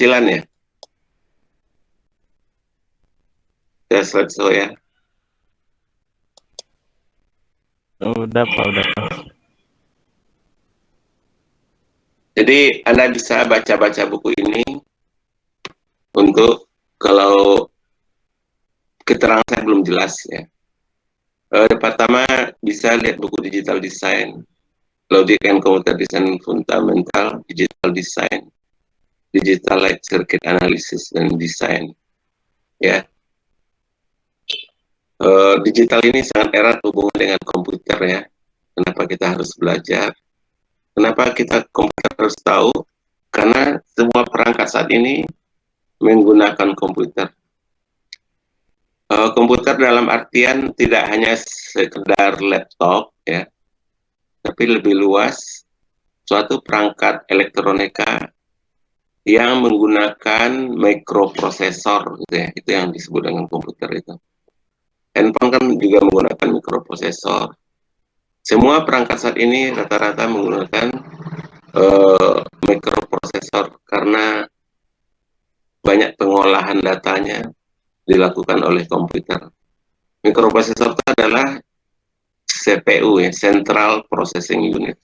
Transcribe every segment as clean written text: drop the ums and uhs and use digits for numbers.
kecilan ya. Ya, slideshow ya. Udah Pak, udah. Jadi Anda bisa baca-baca buku ini untuk kalau keterangan saya belum jelas ya. Pertama bisa lihat buku Digital Design, Logic and Computer Design Fundamental, Digital Design, Digital Light Circuit Analysis dan Design. Ya, digital ini sangat erat hubungan dengan komputer ya. Kenapa kita harus belajar? Kenapa kita komputer harus tahu? Karena semua perangkat saat ini menggunakan komputer. Komputer dalam artian tidak hanya sekedar laptop ya, tapi lebih luas suatu perangkat elektronika yang menggunakan mikroprosesor gitu ya. Itu yang disebut dengan komputer itu. Handphone kan juga menggunakan mikroprosesor. Semua perangkat saat ini rata-rata menggunakan mikroprosesor karena banyak pengolahan datanya dilakukan oleh komputer. Mikroprosesor itu adalah CPU ya, Central Processing Unit.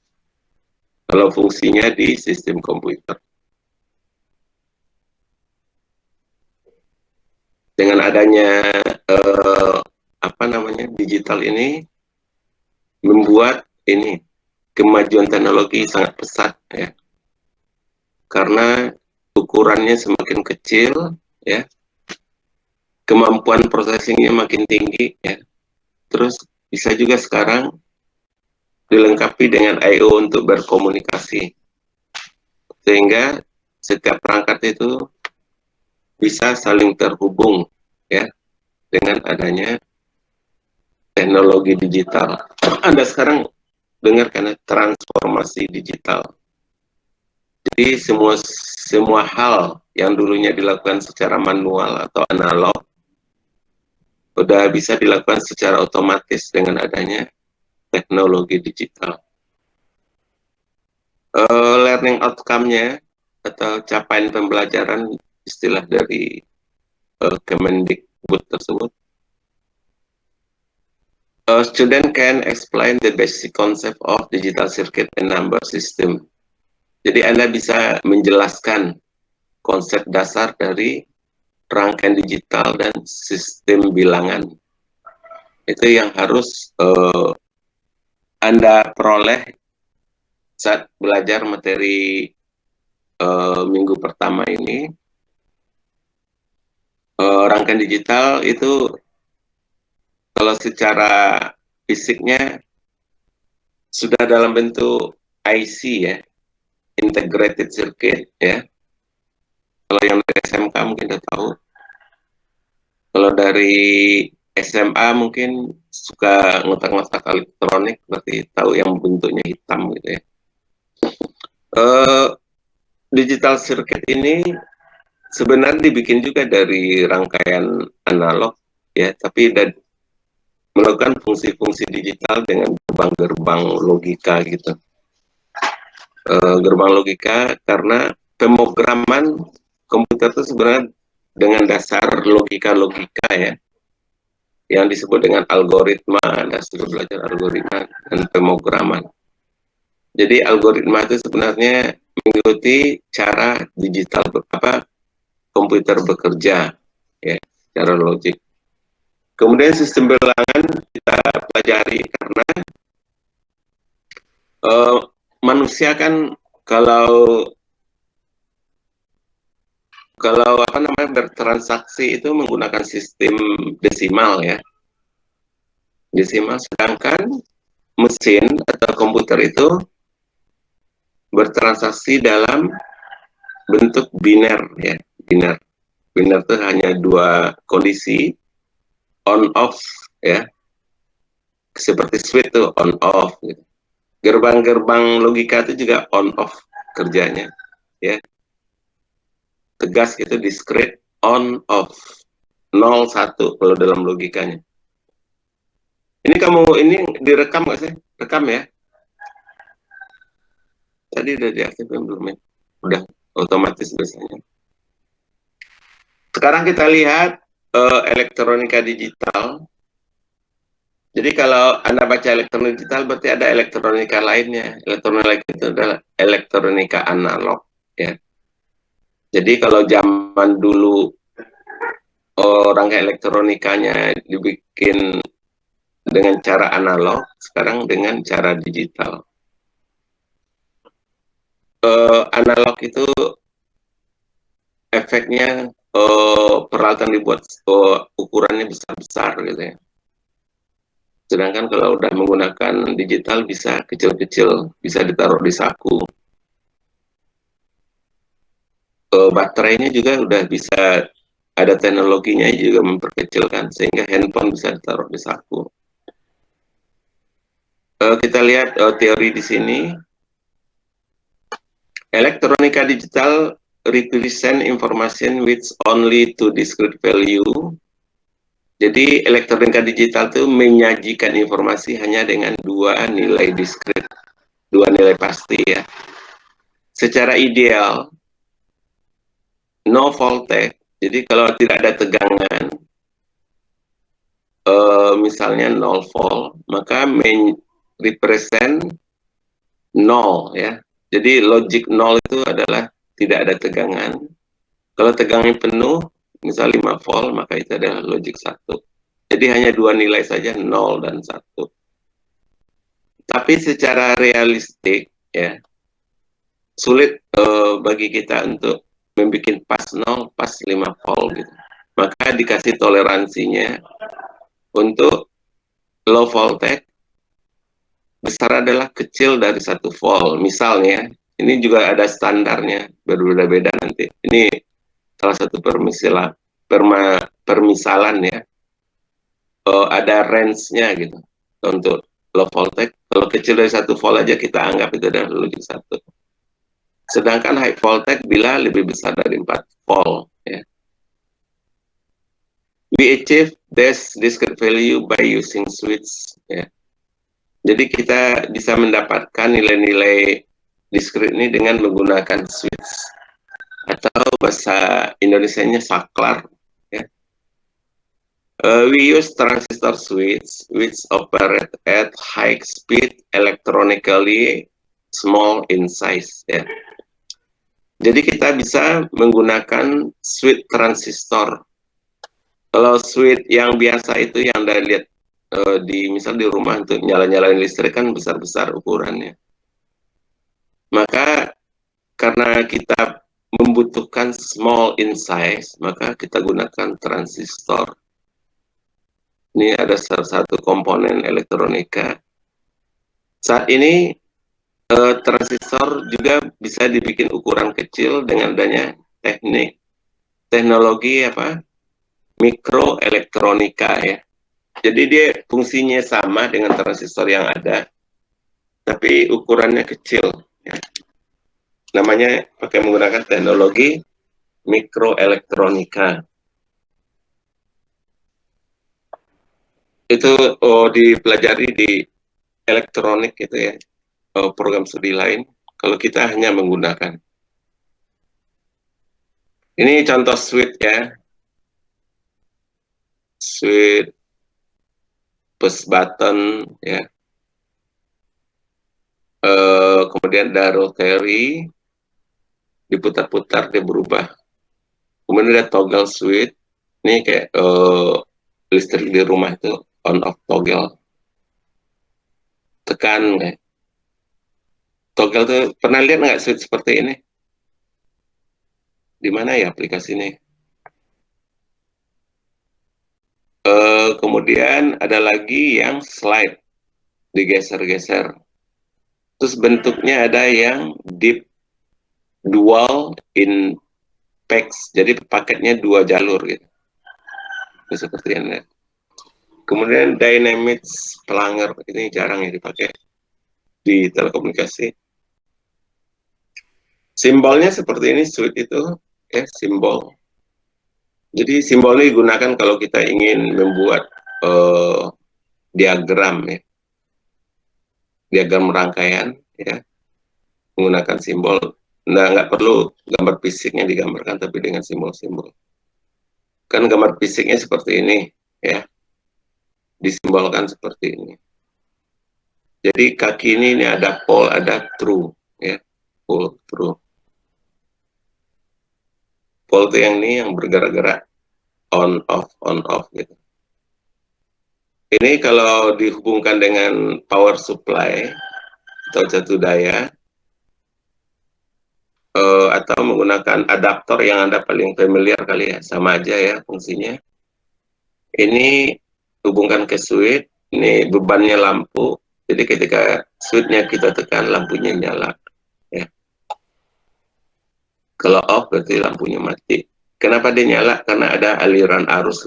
Kalau fungsinya di sistem komputer. Dengan adanya digital ini membuat ini kemajuan teknologi sangat pesat ya. Karena ukurannya semakin kecil ya. Kemampuan processingnya makin tinggi ya. Terus bisa juga sekarang dilengkapi dengan I/O untuk berkomunikasi. Sehingga setiap perangkat itu bisa saling terhubung ya dengan adanya teknologi digital. Anda sekarang dengar karena transformasi digital. Jadi semua hal yang dulunya dilakukan secara manual atau analog udah bisa dilakukan secara otomatis dengan adanya teknologi digital. Learning outcome-nya atau capaian pembelajaran istilah dari Kemendikbud tersebut. A student can explain the basic concept of digital circuit and number system. Jadi Anda bisa menjelaskan konsep dasar dari rangkaian digital dan sistem bilangan. Itu yang harus Anda peroleh saat belajar materi minggu pertama ini. Rangkaian digital itu kalau secara fisiknya sudah dalam bentuk IC ya, integrated circuit ya. Kalau yang dari SMK mungkin udah tahu. Kalau dari SMA mungkin suka ngotak-ngotak elektronik, berarti tahu yang bentuknya hitam gitu ya. Digital circuit ini sebenarnya dibikin juga dari rangkaian analog ya, tapi melakukan fungsi-fungsi digital dengan gerbang-gerbang logika gitu. Gerbang logika karena pemrograman komputer itu sebenarnya dengan dasar logika-logika ya, yang disebut dengan algoritma. Anda sudah belajar algoritma dan pemrograman. Jadi algoritma itu sebenarnya mengikuti cara digital komputer bekerja ya, secara logik. Kemudian sistem bilangan kita pelajari karena manusia kan kalau bertransaksi itu menggunakan sistem desimal ya. Desimal, sedangkan mesin atau komputer itu bertransaksi dalam bentuk biner ya. Biner itu hanya dua kondisi, on off ya. Seperti switch tuh on off gitu. Gerbang-gerbang logika itu juga on off kerjanya ya. Tegas itu discrete on off 0 1 kalau dalam logikanya. Ini direkam nggak sih? Rekam ya. Tadi udah diaktifkan belum ya? Udah otomatis biasanya. Sekarang kita lihat elektronika digital. Jadi kalau Anda baca elektronika digital berarti ada elektronika lainnya. Elektronika itu adalah elektronika analog, ya. Jadi kalau zaman dulu rangka elektronikanya dibikin dengan cara analog, sekarang dengan cara digital. Analog itu efeknya peralatan dibuat ukurannya besar-besar gitu ya. Sedangkan kalau udah menggunakan digital bisa kecil-kecil, bisa ditaruh di saku. Baterainya juga udah bisa, ada teknologinya juga memperkecilkan sehingga handphone bisa ditaruh di saku. Kita lihat teori di sini. Elektronika digital represent information which only to discrete value. Jadi elektronika digital itu menyajikan informasi hanya dengan dua nilai diskrit, dua nilai pasti ya. Secara ideal, no voltage. Jadi kalau tidak ada tegangan, misalnya 0 volt, maka represent 0 ya. Jadi logic 0 itu adalah tidak ada tegangan. Kalau tegangan penuh, misal 5 volt, maka itu adalah logic 1. Jadi hanya dua nilai saja, 0 dan 1. Tapi secara realistik, ya, sulit bagi kita untuk membuat pas 0, pas 5 volt gitu. Maka dikasih toleransinya untuk low voltage besar adalah kecil dari 1 volt. Misalnya, ini juga ada standarnya, berbeda-beda nanti. Ini salah satu permisalan ya. Ada range-nya gitu. Untuk low voltage, kalau kecil dari 1 volt aja kita anggap itu adalah logic 1. Sedangkan high voltage bila lebih besar dari 4 volt. Ya. We achieve this discrete value by using switch. Ya. Jadi kita bisa mendapatkan nilai-nilai diskrit ini dengan menggunakan switch. Atau bahasa Indonesianya saklar. Ya. We use transistor switch which operate at high speed electronically small in size. Ya. Jadi kita bisa menggunakan switch transistor. Kalau switch yang biasa itu yang Anda lihat misal di rumah untuk nyala-nyalain listrik kan besar-besar ukurannya. Maka karena kita membutuhkan small in size, maka kita gunakan transistor. Ini ada salah satu komponen elektronika. Saat ini transistor juga bisa dibikin ukuran kecil dengan adanya teknologi mikroelektronika ya. Jadi dia fungsinya sama dengan transistor yang ada, tapi ukurannya kecil. Ya. Namanya pakai menggunakan teknologi mikroelektronika. Itu dipelajari di elektronik gitu ya, program studi lain. Kalau kita hanya menggunakan. Ini contoh switch ya. Switch push button ya. Kemudian ada rotary, diputar-putar dia berubah. Kemudian ada toggle switch. Ini kayak listrik di rumah itu on off toggle. Tekan kayak. Toggle tuh pernah lihat nggak switch seperti ini? Di mana ya aplikasi ini? Kemudian ada lagi yang slide, digeser-geser. Terus bentuknya ada yang deep dual in packs, jadi paketnya dua jalur gitu. Ini seperti ini. Kemudian dynamics pelanger, ini jarang ya dipakai di telekomunikasi. Simbolnya seperti ini, switch itu ya simbol. Jadi simbol ini digunakan kalau kita ingin membuat diagram ya, diagram rangkaian ya, menggunakan simbol. Nah, nggak perlu gambar fisiknya digambarkan, tapi dengan simbol-simbol. Kan gambar fisiknya seperti ini, ya, disimbolkan seperti ini. Jadi kaki ini ada pole, ada true, ya, pole, true. Pole itu yang ini yang bergerak-gerak on off gitu. Ini kalau dihubungkan dengan power supply atau satu daya, atau menggunakan adaptor yang Anda paling familiar kali ya, sama aja ya fungsinya. Ini hubungkan ke switch, ini bebannya lampu, jadi ketika switch-nya kita tekan, lampunya nyala. Ya. Kalau off berarti lampunya mati. Kenapa dia nyala? Karena ada aliran arus,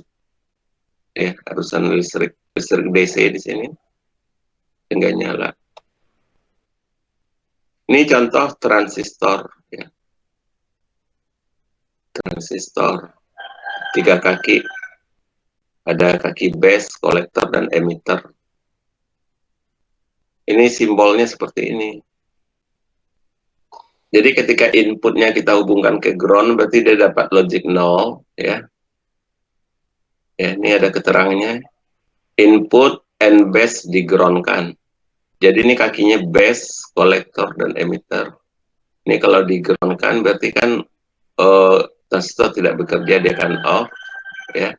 ya, arusan listrik DC di sini, sehingga nyala. Ini contoh transistor, ya. Transistor 3 kaki, ada kaki base, kolektor, dan emitter. Ini simbolnya seperti ini. Jadi ketika inputnya kita hubungkan ke ground, berarti dia dapat logic 0, ya. Ya, ini ada keterangannya. Input and base digroundkan. Jadi ini kakinya base, kolektor, dan emitter. Ini kalau digroundkan berarti kan transistor tidak bekerja, dia akan off, ya.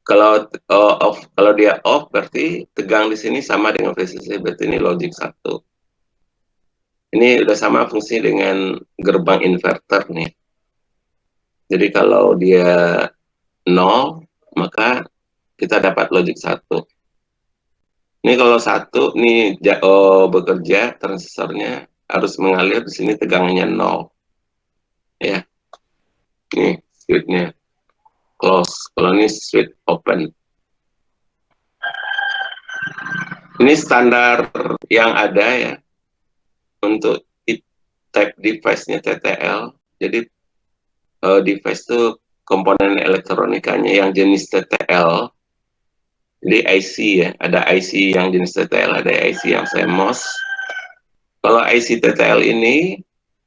Kalau kalau dia off berarti tegang di sini sama dengan VCC, berarti ini logic 1. Ini udah sama fungsi dengan gerbang inverter nih. Jadi kalau dia 0, maka kita dapat logic 1. Ini kalau 1 nih bekerja, transistornya harus mengalir, di sini tegangannya 0. Ya. Nih switch-nya close, kalau ini switch open. Ini standar yang ada ya untuk type device-nya TTL. Jadi device itu komponen elektronikanya yang jenis TTL. Jadi IC ya, ada IC yang jenis TTL, ada IC yang CMOS. Kalau IC TTL ini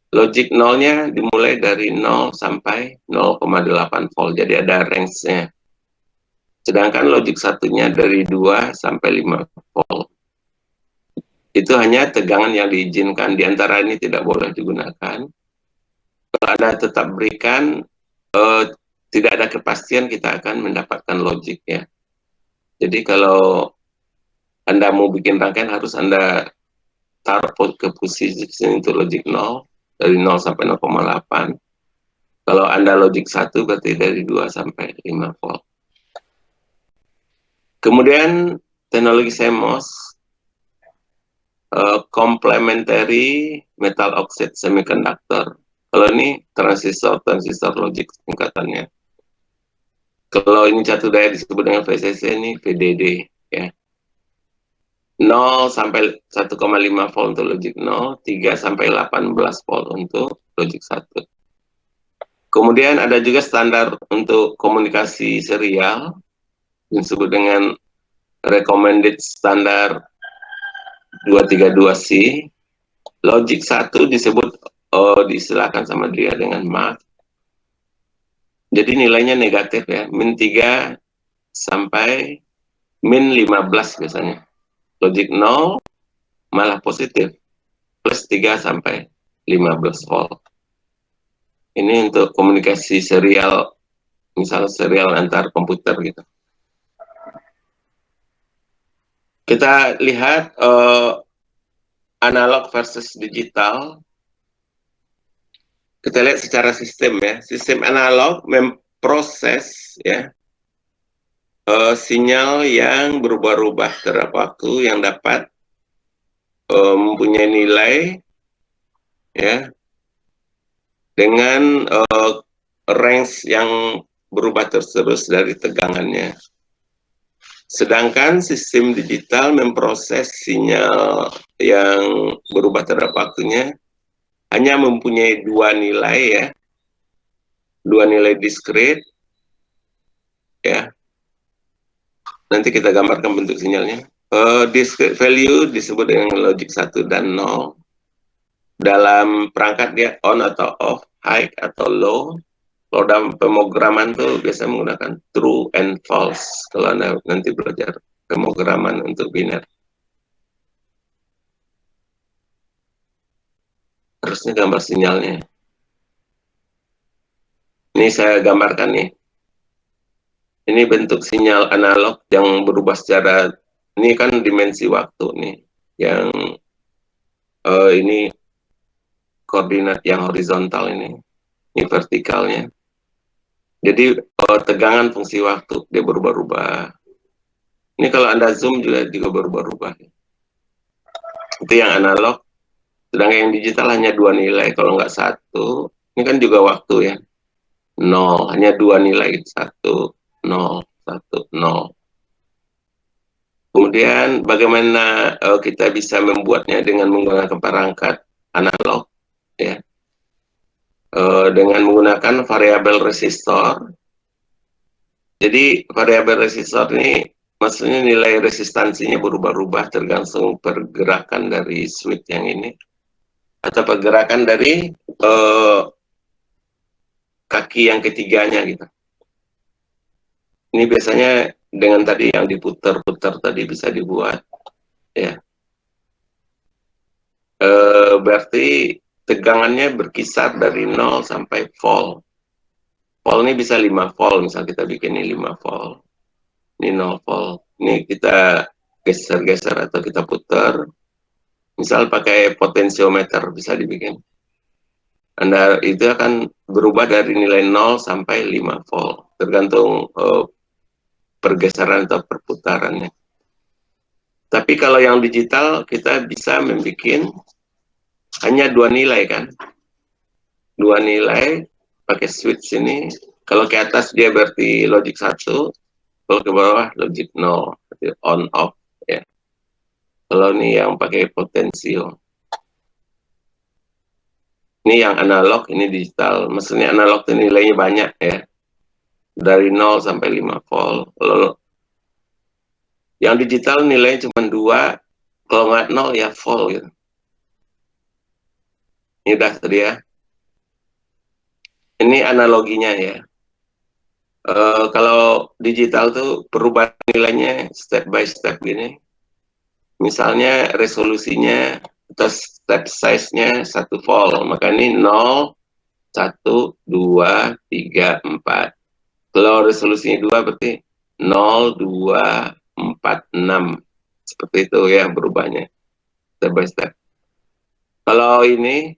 logic 0-nya dimulai dari 0 sampai 0,8 volt, jadi ada range-nya. Sedangkan logic satunya dari 2 sampai 5 volt. Itu hanya tegangan yang diizinkan, di antara ini tidak boleh digunakan. Kalau Anda tetap berikan, tidak ada kepastian kita akan mendapatkan logic ya. Jadi kalau Anda mau bikin rangkaian, harus Anda taruh ke posisi untuk logic 0, dari 0 sampai 0,8. Kalau Anda logic 1 berarti dari 2 sampai 5 volt. Kemudian teknologi CMOS, complementary metal oxide semiconductor. Kalau ini transistor logic singkatannya. Kalau ini satu daya disebut dengan VCC, ini VDD ya. 0 sampai 1,5 volt untuk logic 0, 3 sampai 18 volt untuk logic 1. Kemudian ada juga standar untuk komunikasi serial, disebut dengan recommended standar 232C. Logic 1 disebut, diistilahkan sama dia dengan mark. Jadi nilainya negatif ya, min 3 sampai min 15 biasanya. Logic 0 malah positif, plus 3 sampai 15 volt. Ini untuk komunikasi serial, misalnya serial antar komputer gitu. Kita lihat analog versus digital. Kita lihat secara sistem ya. Sistem analog memproses ya sinyal yang berubah-ubah terhadap waktu, yang dapat mempunyai nilai ya dengan range yang berubah terus dari tegangannya. Sedangkan sistem digital memproses sinyal yang berubah terhadap waktunya hanya mempunyai 2 nilai ya, 2 nilai diskrit ya. Nanti kita gambarkan bentuk sinyalnya. Discrete value disebut dengan logic 1 dan 0. Dalam perangkat dia on atau off, high atau low. Kalau dalam pemrograman tuh biasa menggunakan true and false kalau Anda nanti belajar pemrograman untuk biner. Harusnya gambar sinyalnya. Ini saya gambarkan nih. Ini bentuk sinyal analog yang berubah secara, ini kan dimensi waktu nih, yang ini koordinat yang horizontal ini vertikalnya. Jadi tegangan fungsi waktu dia berubah-ubah. Ini kalau Anda zoom juga berubah-ubah. Itu yang analog. Sedangkan yang digital hanya dua nilai, kalau nggak satu. Ini kan juga waktu ya. 0, hanya dua nilai, 1, 0, 1, 0. Kemudian bagaimana kita bisa membuatnya dengan menggunakan perangkat analog, ya, dengan menggunakan variabel resistor. Jadi variabel resistor ini maksudnya nilai resistansinya berubah-ubah tergantung pergerakan dari switch yang ini atau pergerakan dari kaki yang ketiganya gitu. Ini biasanya dengan tadi yang diputar-putar tadi bisa dibuat, ya. Berarti tegangannya berkisar dari 0 sampai volt. Volt ini bisa 5 volt, misal kita bikin ini 5 volt. Ini 0 volt. Ini kita geser-geser atau kita putar. Misal pakai potensiometer bisa dibikin. Anda itu akan berubah dari nilai 0 sampai 5 volt. Tergantung pergeseran atau perputarannya. Tapi kalau yang digital kita bisa membuat hanya dua nilai kan. Dua nilai pakai switch ini. Kalau ke atas dia berarti logic 1, kalau ke bawah logic 0, on off ya. Kalau ini yang pakai potensio. Ini yang analog, ini digital. Maksudnya analog itu nilainya banyak ya. Dari 0 sampai 5 volt. Kalau yang digital nilainya cuma 2, kalau nggak 0 ya volt gitu. Ini udah tadi ya. Ini analoginya ya. Kalau digital tuh perubahan nilainya step by step gini. Misalnya resolusinya atau step size-nya 1 volt, maka ini 0, 1, 2, 3, 4. Kalau resolusinya 2 berarti 0, 2, 4, 6. Seperti itu ya berubahnya step by step. Kalau ini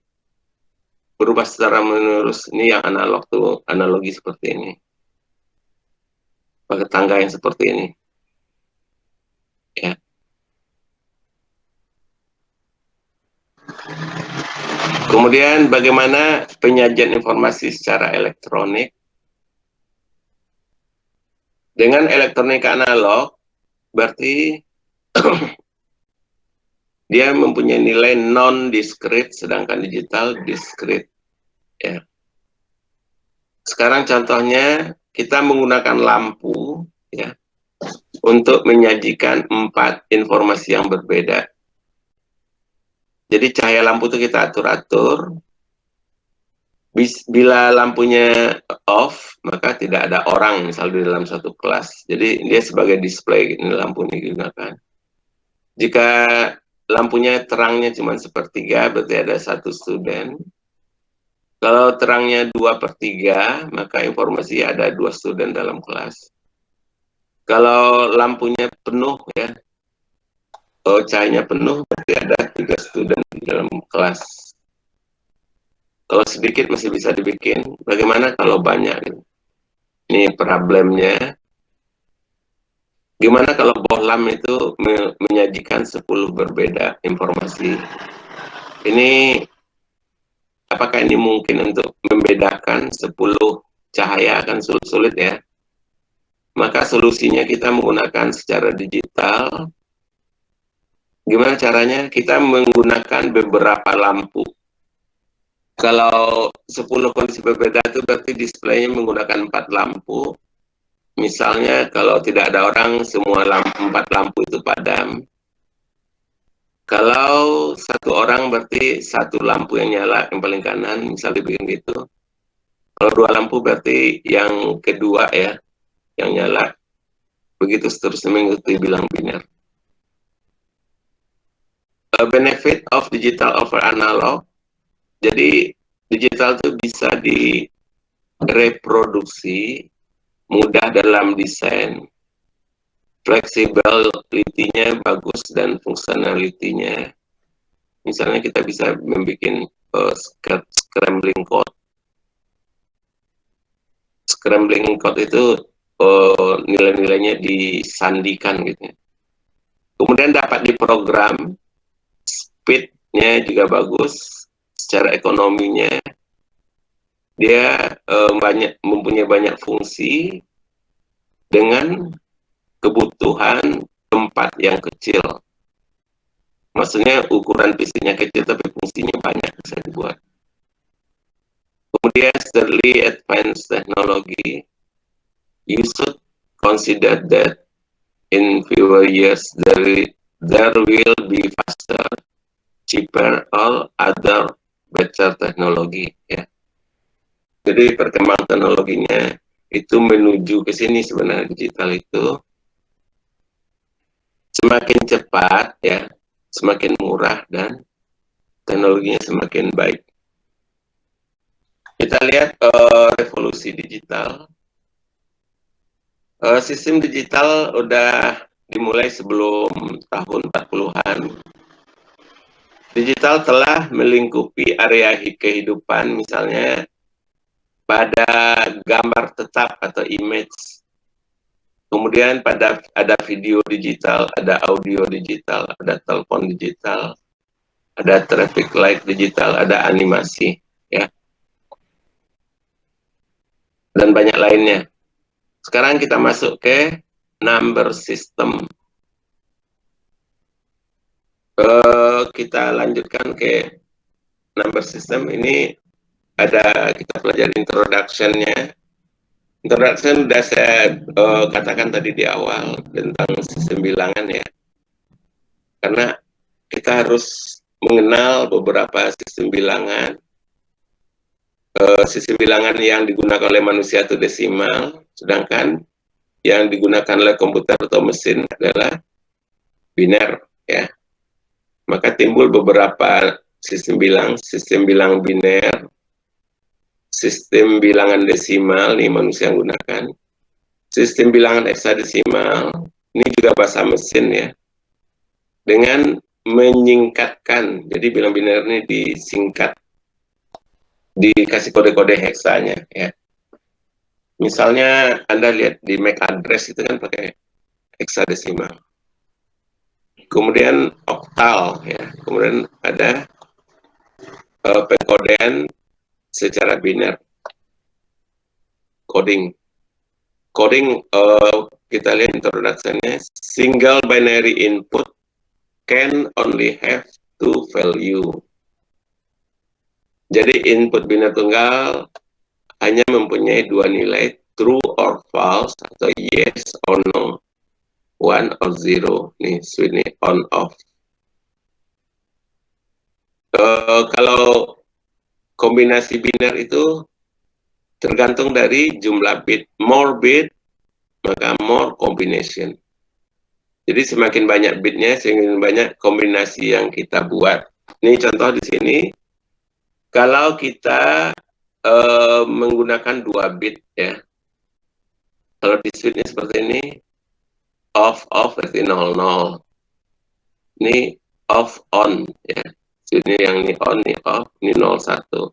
berubah secara menerus, ini yang analog tuh, analogi seperti ini. Pakai tangga yang seperti ini. Ya. Kemudian bagaimana penyajian informasi secara elektronik? Dengan elektronik analog, berarti dia mempunyai nilai non-discrete, sedangkan digital discrete. Ya. Sekarang contohnya, kita menggunakan lampu ya, untuk menyajikan 4 informasi yang berbeda. Jadi cahaya lampu itu kita atur-atur. Bila lampunya off, maka tidak ada orang misal di dalam satu kelas. Jadi dia sebagai display ini lampu ini digunakan. Jika lampunya terangnya cuma sepertiga, berarti ada 1 student. Kalau terangnya 2/3, maka informasi ada 2 student dalam kelas. Kalau lampunya penuh ya, cahayanya penuh, berarti ada 3 student di dalam kelas. Kalau sedikit masih bisa dibikin, bagaimana kalau banyak? Ini problemnya. Gimana kalau bohlam itu menyajikan 10 berbeda informasi? Ini, apakah ini mungkin untuk membedakan 10 cahaya? Akan sulit ya. Maka solusinya kita menggunakan secara digital. Gimana caranya? Kita menggunakan beberapa lampu. Kalau 10 kondisi berbeda itu berarti displaynya menggunakan 4 lampu. Misalnya kalau tidak ada orang, semua 4 lampu itu padam. Kalau 1 orang berarti 1 lampu yang nyala yang paling kanan, misalnya bikin gitu. Kalau 2 lampu berarti yang kedua ya, yang nyala. Begitu seterusnya mengikuti bilang biner. Benefit of digital over analog. Jadi digital itu bisa direproduksi, mudah dalam desain, flexibility-nya bagus dan fungsionality-nya. Misalnya kita bisa membuat scrambling code. Scrambling code itu nilai-nilainya disandikan gitu. Kemudian dapat diprogram, speed-nya juga bagus, secara ekonominya dia mempunyai banyak fungsi dengan kebutuhan tempat yang kecil. Maksudnya ukuran PC-nya kecil tapi fungsinya banyak bisa dibuat. Kemudian setelah advanced technology, you should consider that in fewer years there will be faster, cheaper, or other better technology. Ya. Jadi perkembangan teknologinya itu menuju ke sini sebenarnya digital itu semakin cepat ya, semakin murah dan teknologinya semakin baik. Kita lihat revolusi digital. Sistem digital udah dimulai sebelum tahun 40-an. Digital telah melingkupi area kehidupan, misalnya pada gambar tetap atau image. Kemudian ada video digital, ada audio digital, ada telepon digital, ada traffic light digital, ada animasi, ya, dan banyak lainnya. Sekarang kita masuk ke number system. Kita lanjutkan ke number system. Ini ada kita pelajari introduction-nya. Introduction sudah saya katakan tadi di awal tentang sistem bilangan ya. Karena kita harus mengenal beberapa sistem bilangan. Sistem bilangan yang digunakan oleh manusia itu desimal, sedangkan yang digunakan oleh komputer atau mesin adalah biner ya. Maka timbul beberapa sistem bilang biner, sistem bilangan desimal, nih manusia yang gunakan, sistem bilangan heksadesimal, ini juga bahasa mesin ya, dengan menyingkatkan, jadi bilang biner ini disingkat, dikasih kode-kode heksanya ya. Misalnya Anda lihat di MAC address itu kan pakai heksadesimal. Kemudian oktal ya, kemudian ada pengkodean secara biner, coding. Coding kita lihat introduction-nya, single binary input can only have two value. Jadi input biner tunggal hanya mempunyai dua nilai, true or false atau yes or no, one or zero. Nih switch ini on off. Kalau kombinasi biner itu tergantung dari jumlah bit. More bit, maka more combination. Jadi semakin banyak bitnya, semakin banyak kombinasi yang kita buat. Ini contoh di sini. Kalau kita menggunakan 2 bit ya. Kalau di switchnya seperti ini, off berarti 00. Ini off on ya. Switchnya yang ini on, ini off, ini 01.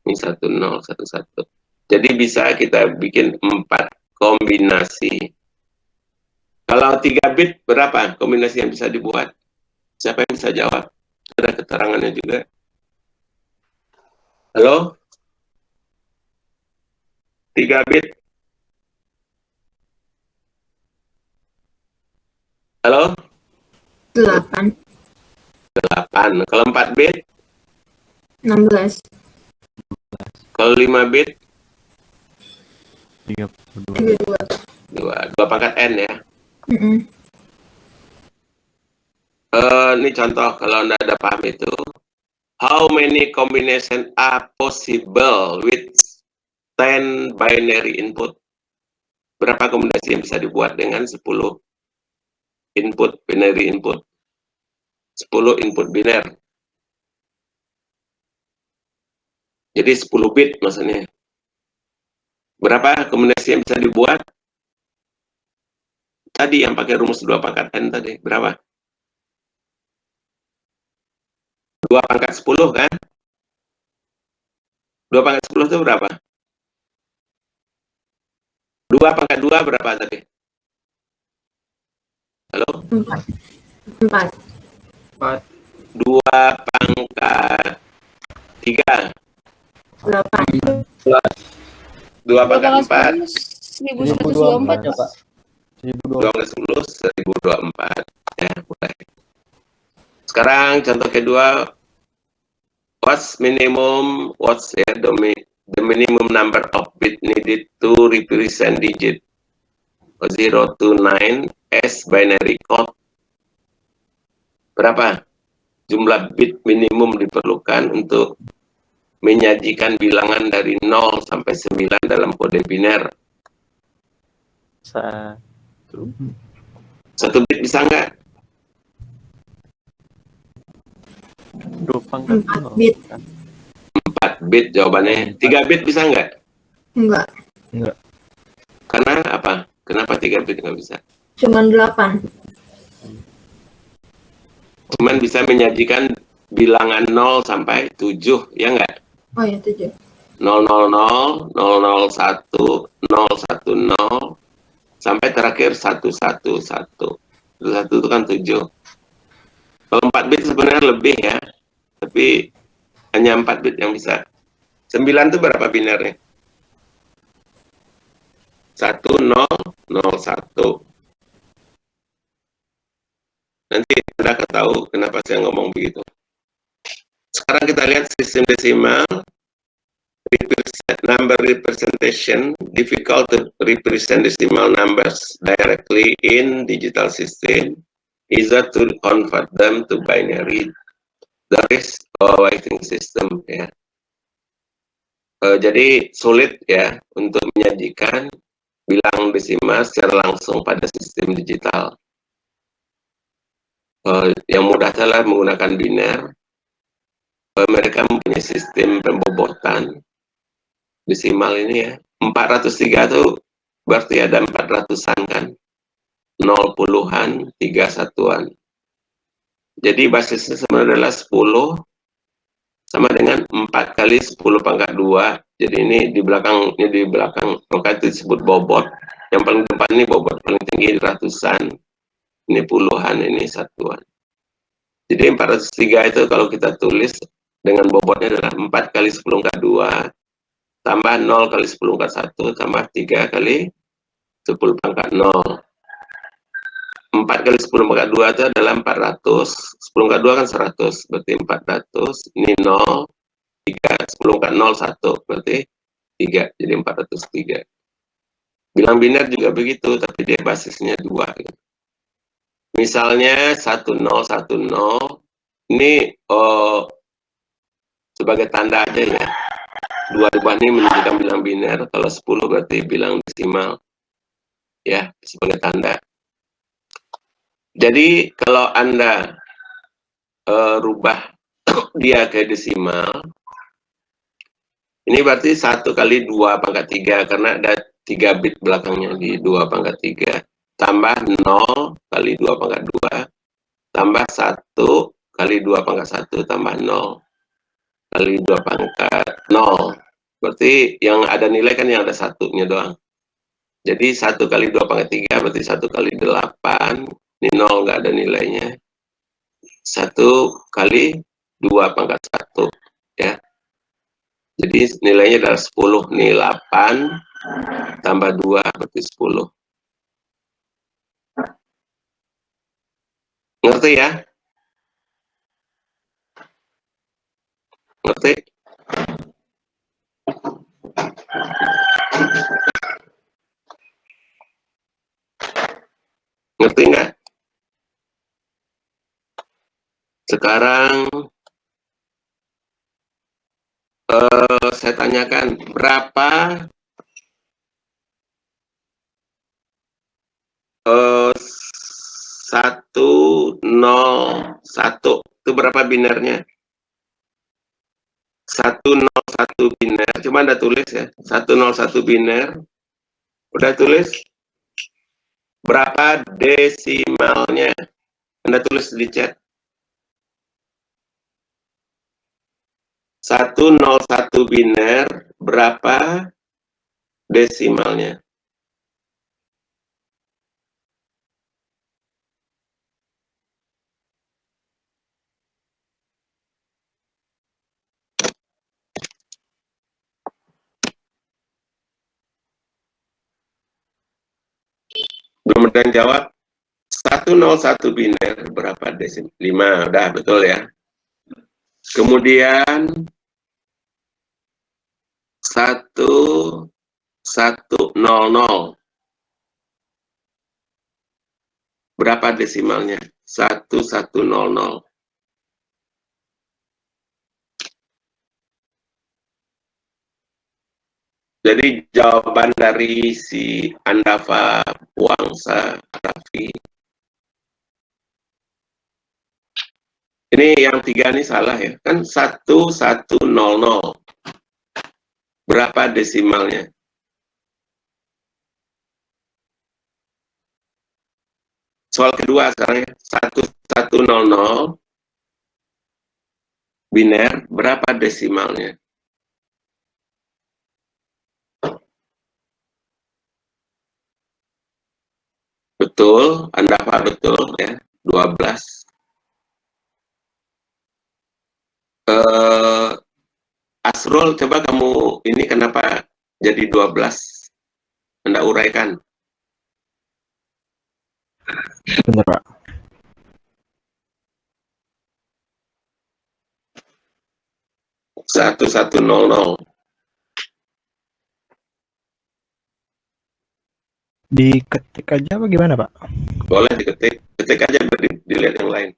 Ini 10, 11. Jadi bisa kita bikin 4 kombinasi. Kalau 3 bit berapa kombinasi yang bisa dibuat? Siapa yang bisa jawab? Ada keterangannya juga. Halo? 3 bit. Halo? 8. 8. Kalau 4 bit? 16. Kalau 5 bit? 32. 2 pangkat N ya. Ini contoh kalau Anda ada paham itu. How many combination are possible with 10 binary input. Berapa kombinasi yang bisa dibuat dengan 10 input binary input? 10 input biner. Jadi 10 bit maksudnya. Berapa kombinasi yang bisa dibuat? Tadi yang pakai rumus 2 pangkat n tadi, berapa? 2 pangkat 10 kan? 2 pangkat 10 itu berapa? 2 pangkat 2 berapa tadi? Halo? 4. 2 pangkat 3. 8. 2 pangkat 4. 1124 ya Pak. 1210, 1024. Ya, boleh. Sekarang contoh kedua, what's the minimum number of bit needed to represent digit 0 to 9 as binary code? Berapa jumlah bit minimum diperlukan untuk menyajikan bilangan dari 0 sampai 9 dalam kode biner? 1 bit bisa nggak? 4 bit. 4 bit jawabannya. 3 bit bisa nggak? Enggak. Karena apa? Kenapa 3 bit nggak bisa? Cuman 8. Cuman bisa menyajikan bilangan 0 sampai 7, ya nggak? Oh ya, 7. 000, 001, 010, sampai terakhir 111. 1 itu kan 7. Kalau 4 bit sebenarnya lebih ya, tapi hanya 4 bit yang bisa. 9 itu berapa binernya? 1001. Nanti Anda akan tahu kenapa saya ngomong begitu. Sekarang kita lihat sistem desimal. Number representation, difficult to represent decimal numbers directly in digital system, easier to convert them to binary. There is a writing system ya. Jadi sulit ya untuk menyajikan bilang desimal secara langsung pada sistem digital. Yang mudah adalah menggunakan biner. Mereka mempunyai sistem pembobotan desimal ini ya. 403 itu berarti ada 400-an kan. 0 puluhan, 3 satuan. Jadi basisnya sebenarnya adalah 10 sama dengan 4 kali 10 pangkat 2. Jadi ini di belakang maka itu disebut bobot. Yang paling depan ini bobot paling tinggi ratusan. Ini puluhan, ini satuan. Jadi 403 itu kalau kita tulis dengan bobotnya adalah 4 kali 10 pangkat 2 tambah 0 kali 10 pangkat 1 tambah 3 kali 10 pangkat 0. 4 kali 10 pangkat 2 itu adalah 400. 10 pangkat 2 kan 100, berarti 400. Ini 0, 3, 10 pangkat 0, 1, berarti 3, jadi 403. Bilang biner juga begitu, tapi dia basisnya 2. Misalnya 1010, ini sebagai tanda aja ya. 2 ini menunjukkan bilang biner, kalau 10 berarti bilang desimal. Ya, sebagai tanda. Jadi kalau Anda rubah dia ke desimal, ini berarti 1 kali 2 pangkat 3, karena ada 3 bit belakangnya di 2 pangkat 3. Tambah 0 kali 2 pangkat 2, tambah 1 kali 2 pangkat 1, tambah 0 kali 2 pangkat 0. Berarti yang ada nilai kan yang ada satunya doang. Jadi 1 kali 2 pangkat 3 berarti 1 kali 8. Ini 0 nggak ada nilainya. 1 kali 2 pangkat 1. Ya. Jadi nilainya adalah 10. Ini 8 tambah 2 berarti 10. Ngerti ya? Ngerti? Ngerti nggak? Sekarang saya tanya tanyakan berapa 101 itu berapa binernya? 101 biner, cuma Anda tulis ya, 101 biner, udah tulis berapa desimalnya, Anda tulis di chat. 101 biner, berapa desimalnya? Belum ada yang jawab. 101 biner berapa desimal? 5, udah betul ya. Kemudian 1100 berapa desimalnya? 1100. Jadi jawaban dari si Andafa Wangsa Raffi. Ini yang 3 nih salah ya. Kan 1100. Berapa desimalnya? Soal kedua sekarang ya. 1100 biner, berapa desimalnya? Betul, Andafa betul ya, 12. Asrul, coba kamu ini kenapa jadi 12? Anda uraikan. Bentar, Pak. Satu 100. Diketik aja apa gimana, Pak? Boleh diketik, ketik aja dilihat yang lain.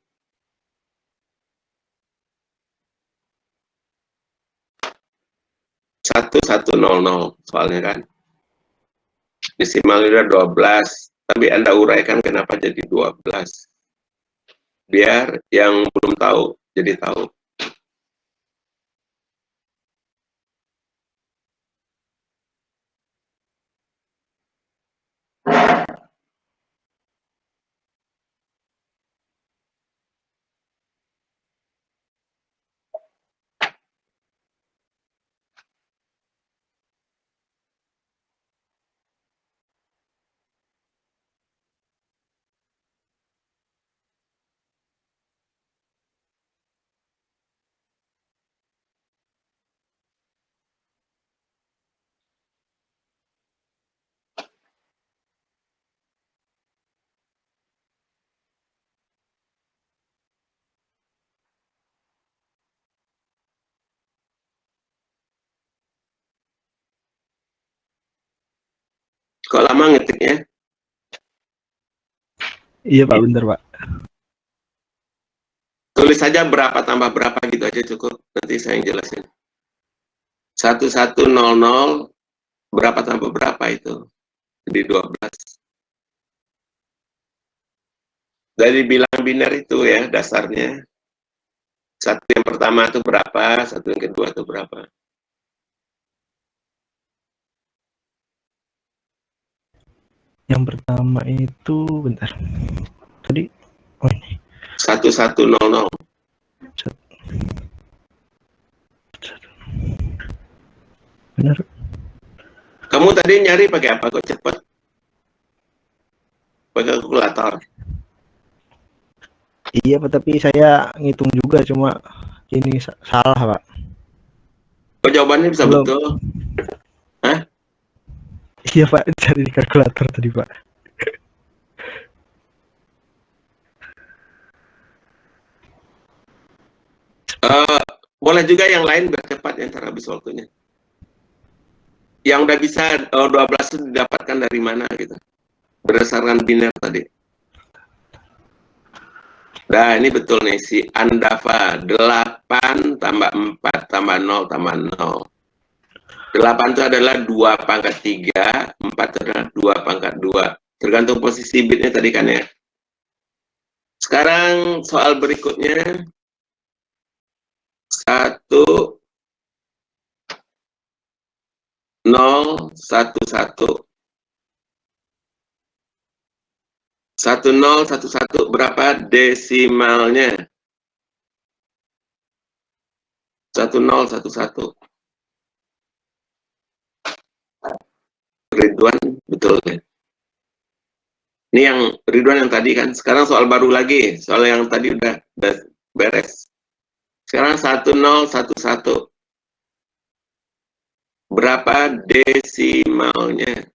Satu 100 soalnya kan. Desimalnya 12, tapi Anda uraikan kenapa jadi 12. Biar yang belum tahu jadi tahu. Kok lama ngetiknya? Iya, Pak, bentar, Pak. Tulis saja berapa tambah berapa gitu aja cukup. Nanti saya yang jelasin. 1100 berapa tambah berapa itu? Jadi 12. Dari bilang biner itu ya dasarnya. Satu yang pertama itu berapa, satu yang kedua itu berapa. Yang pertama itu bentar. Tadi oh ini. 1100. Benar. Kamu tadi nyari pakai apa kok cepat? Pakai kalkulator. Iya, Pak, tapi saya ngitung juga cuma ini salah, Pak. Kok jawabannya bisa Belum. betul? Hah? Iya, Pak, cari di kalkulator tadi, Pak. Boleh juga yang lain biar cepat ya, ntar habis waktunya. Yang udah bisa 12 itu didapatkan dari mana gitu? Berdasarkan biner tadi. Nah, ini betul nih, si Andafa, 8 tambah 4 tambah 0 tambah 0. 8 itu adalah 2 pangkat 3, 4 adalah 2 pangkat 2. Tergantung posisi bitnya tadi kan ya. Sekarang soal berikutnya. 1, 0, 1, 1. 1, 0, 1, 1 berapa desimalnya? 1, 0, 1, 1. Ridwan, betul ya? Ini yang Ridwan yang tadi kan. Sekarang soal baru lagi. Soal yang tadi udah beres. Sekarang 1, 0, 1, 1. Berapa desimalnya?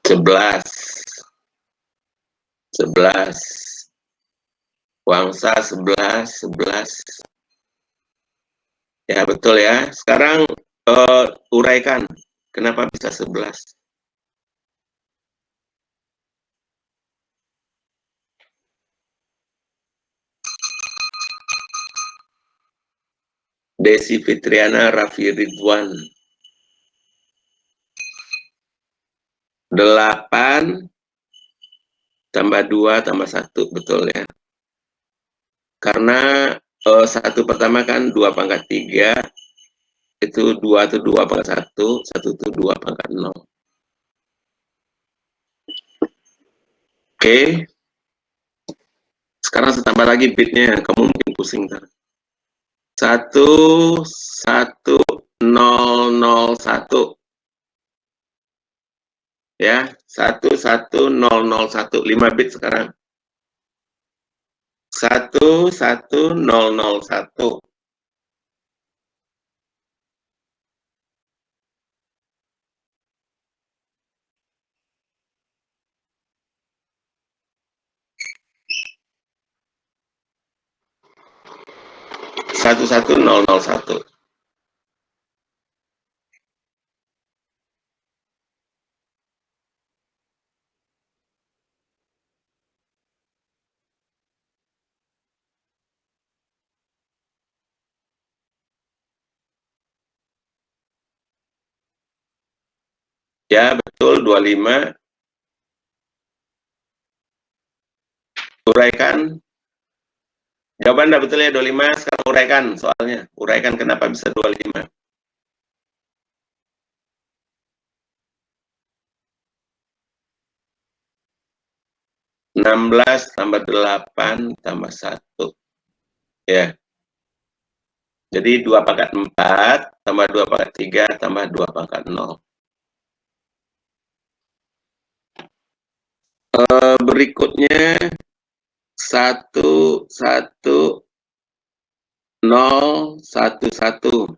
Sebelas. Wangsa 11. Ya, betul ya. Sekarang uraikan. Kenapa bisa 11? Desi Fitriana Raffi Ridwan. 8 tambah 2 tambah 1, betul ya. Karena 1 pertama kan 2 pangkat 3, itu 2 itu 2 pangkat 1, 1 itu 2 pangkat 0. Oke. Sekarang saya tambah lagi bitnya, kamu mungkin pusing kan. 1, 1, 0, 0, 1. Ya, 1, 1, 0, 0, 1. 5 bit sekarang. 1, 1, 0, 0, 1. 1, 1, 0, 0, 1. Ya, betul, 25. Uraikan. Jawaban Anda betul ya, 25. Sekarang uraikan soalnya. Uraikan kenapa bisa 25. 16 tambah 8 tambah 1. Ya. Jadi 2 pangkat 4 tambah 2 pangkat 3 tambah 2 pangkat 0. Berikutnya 1, 1, 0, 1, 1.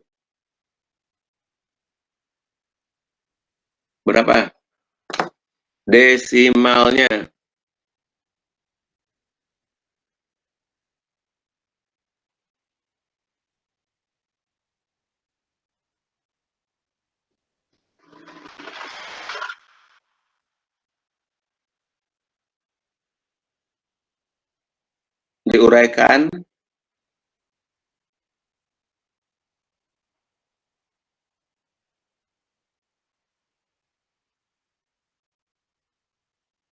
Berapa desimalnya? Diuraikan.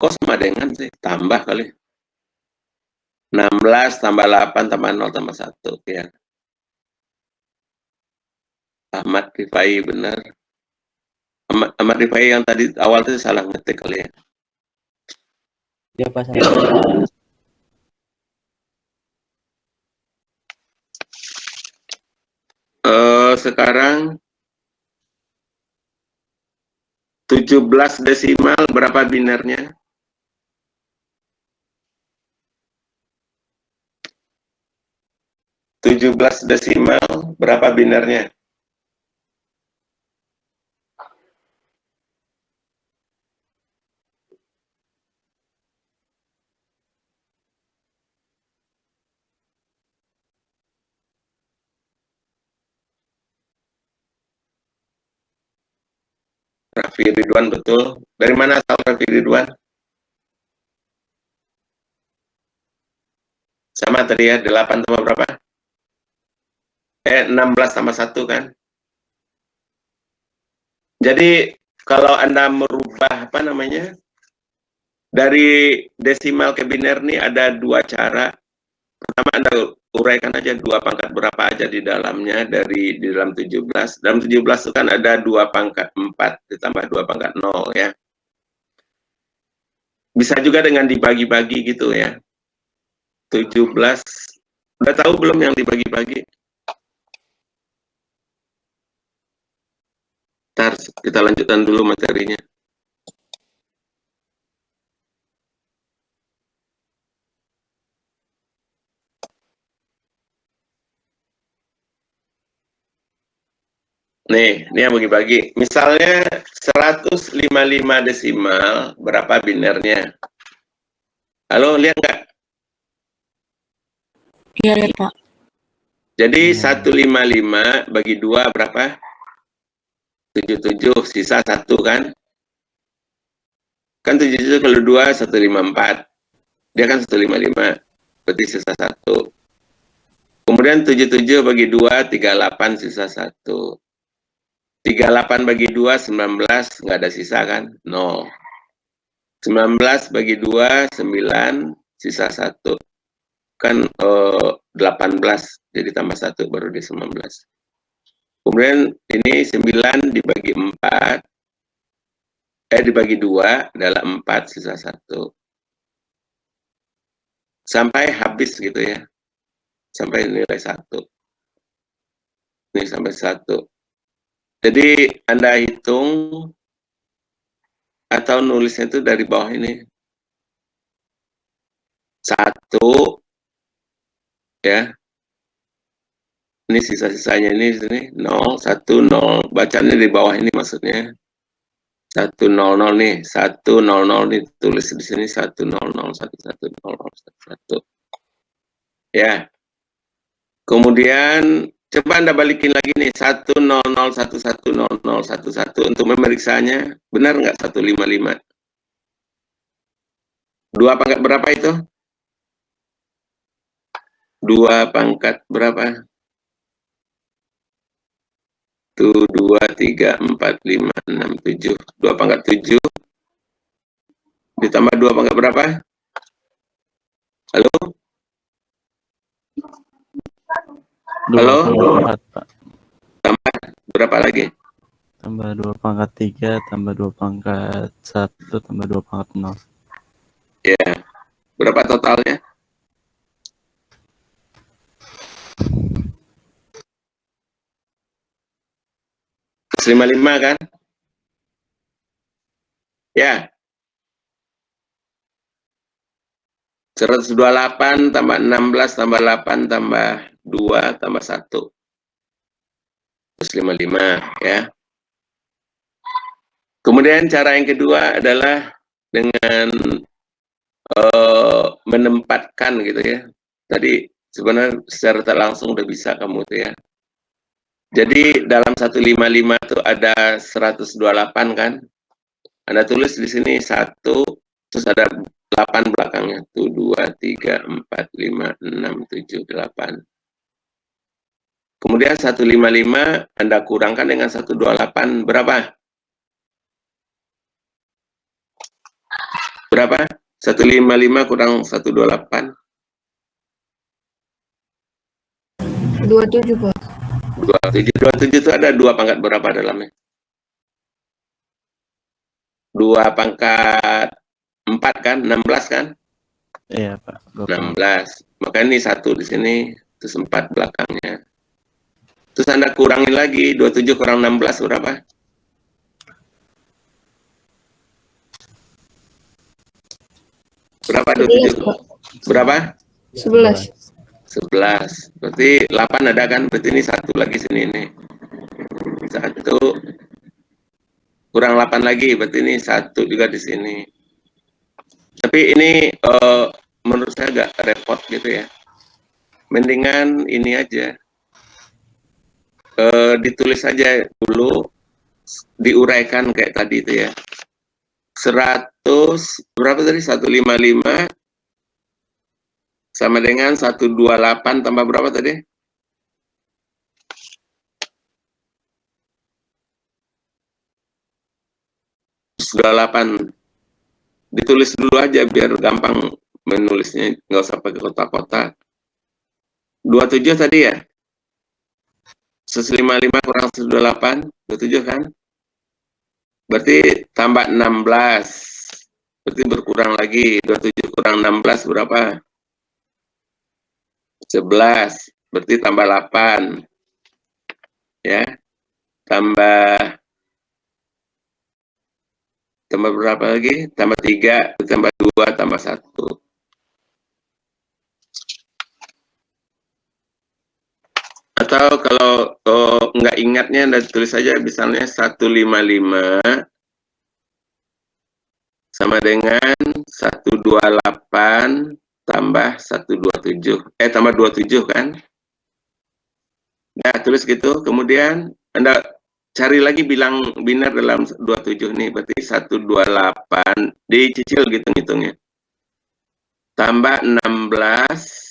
Kok sama dengan sih? Tambah kali. 16 tambah 8 tambah 0 tambah 1. Ya. Ahmad Rifai benar. Ahmad Rifai yang tadi awal itu salah ngetik kali ya. Ya Pak, saya. Sekarang 17 desimal berapa binernya? Tujuh belas desimal berapa binernya? Raffi Ridwan, betul. Dari mana asal Raffi Ridwan? Sama tadi ya, 8 tambah berapa? 16 tambah 1 kan? Jadi kalau Anda merubah apa namanya? Dari desimal ke biner nih ada 2 cara. Pertama Anda uraikan aja 2 pangkat berapa aja di dalamnya di dalam 17. Dalam 17 itu kan ada 2 pangkat 4 ditambah 2 pangkat 0 ya. Bisa juga dengan dibagi-bagi gitu ya. 17. Udah tahu belum yang dibagi-bagi? Ntar kita lanjutkan dulu materinya. Nih, ini yang bagi-bagi. Misalnya 155 desimal, berapa binernya? Halo, lihat nggak? Iya, lihat, Pak. Jadi 155 bagi 2 berapa? 77, sisa 1 kan? Kan 77 kalau 2, 154. Dia kan 155, berarti sisa 1. Kemudian 77 bagi 2, 38, sisa 1. 38 bagi 2, 19, nggak ada sisa kan? 0. 19 bagi 2, 9, sisa 1. Kan 18, jadi tambah 1 baru di 19. Kemudian ini 9 dibagi 4, dibagi 2 adalah 4, sisa 1. Sampai habis gitu ya. Sampai nilai 1. Ini sampai 1. Jadi Anda hitung atau nulisnya itu dari bawah ini. 1 ya. Ini sisa-sisanya ini sini 0, 1, 0. Bacanya di bawah ini maksudnya. 1, 0, 0 nih. 1, 0, 0 nih. Tulis di sini 1, 0, 0, 1, 1, 0, 0, 1, 1. Ya. Kemudian coba Anda balikin lagi nih 1, 0, 0, 1, 1, 0, 0, 1, 1 untuk memeriksanya. Benar nggak 155? 2 pangkat berapa itu? 2 pangkat berapa? 1, 2, 3, 4, 5, 6, 7. 2 pangkat 7. Ditambah 2 pangkat berapa? Halo? Halo? 2 pangkat 4, Pak. Tambah berapa lagi? Tambah 2 pangkat 3, tambah 2 pangkat 1, tambah 2 pangkat 0. Ya. Berapa totalnya? ...155 kan? Ya. 128 tambah 16 tambah 8 tambah 2 tambah 1. 155 ya. Kemudian cara yang kedua adalah dengan menempatkan gitu ya. Tadi sebenarnya secara tak langsung udah bisa kamu tuh ya. Jadi dalam 155 itu ada 128 kan? Anda tulis di sini 1, terus ada 8 belakangnya. 1, 2, 3, 4, 5, 6, 7, 8. Kemudian 155 Anda kurangkan dengan 128, berapa? Berapa? 155 kurang 128. 27, Pak. 27 itu ada 2 pangkat berapa dalamnya? 2 pangkat 4 kan? 16 kan? Iya, Pak. 16. Maka ini 1 di sini, terus 4 belakangnya. Terus Anda kurangin lagi, 27 kurang 16 berapa? Berapa 11, 27? Pak. Berapa? 11. 11. Berarti 8 ada kan? Berarti ini 1 lagi sini nih. 1 kurang 8 lagi, berarti ini 1 juga di sini. Tapi ini menurut saya agak repot gitu ya. Mendingan ini aja. Ditulis saja dulu, diuraikan kayak tadi itu ya. 100 berapa tadi? 155 sama dengan 128 tambah berapa tadi? 128. Ditulis dulu aja biar gampang menulisnya, nggak usah pakai kotak-kotak. 27 tadi ya? 155 kurang 128, 27 kan? Berarti tambah 16. Berarti berkurang lagi. 27 kurang 16 berapa? 11. Berarti tambah 8. Ya. Tambah berapa lagi? Tambah 3, tambah 2, tambah 1. Atau kalau nggak ingatnya, Anda tulis saja misalnya 155 sama dengan 128 tambah 127. Tambah 27 kan? Nah, tulis gitu. Kemudian Anda cari lagi bilang binar dalam 27 nih. Berarti 128. Dicicil gitu ngitungnya. Tambah 16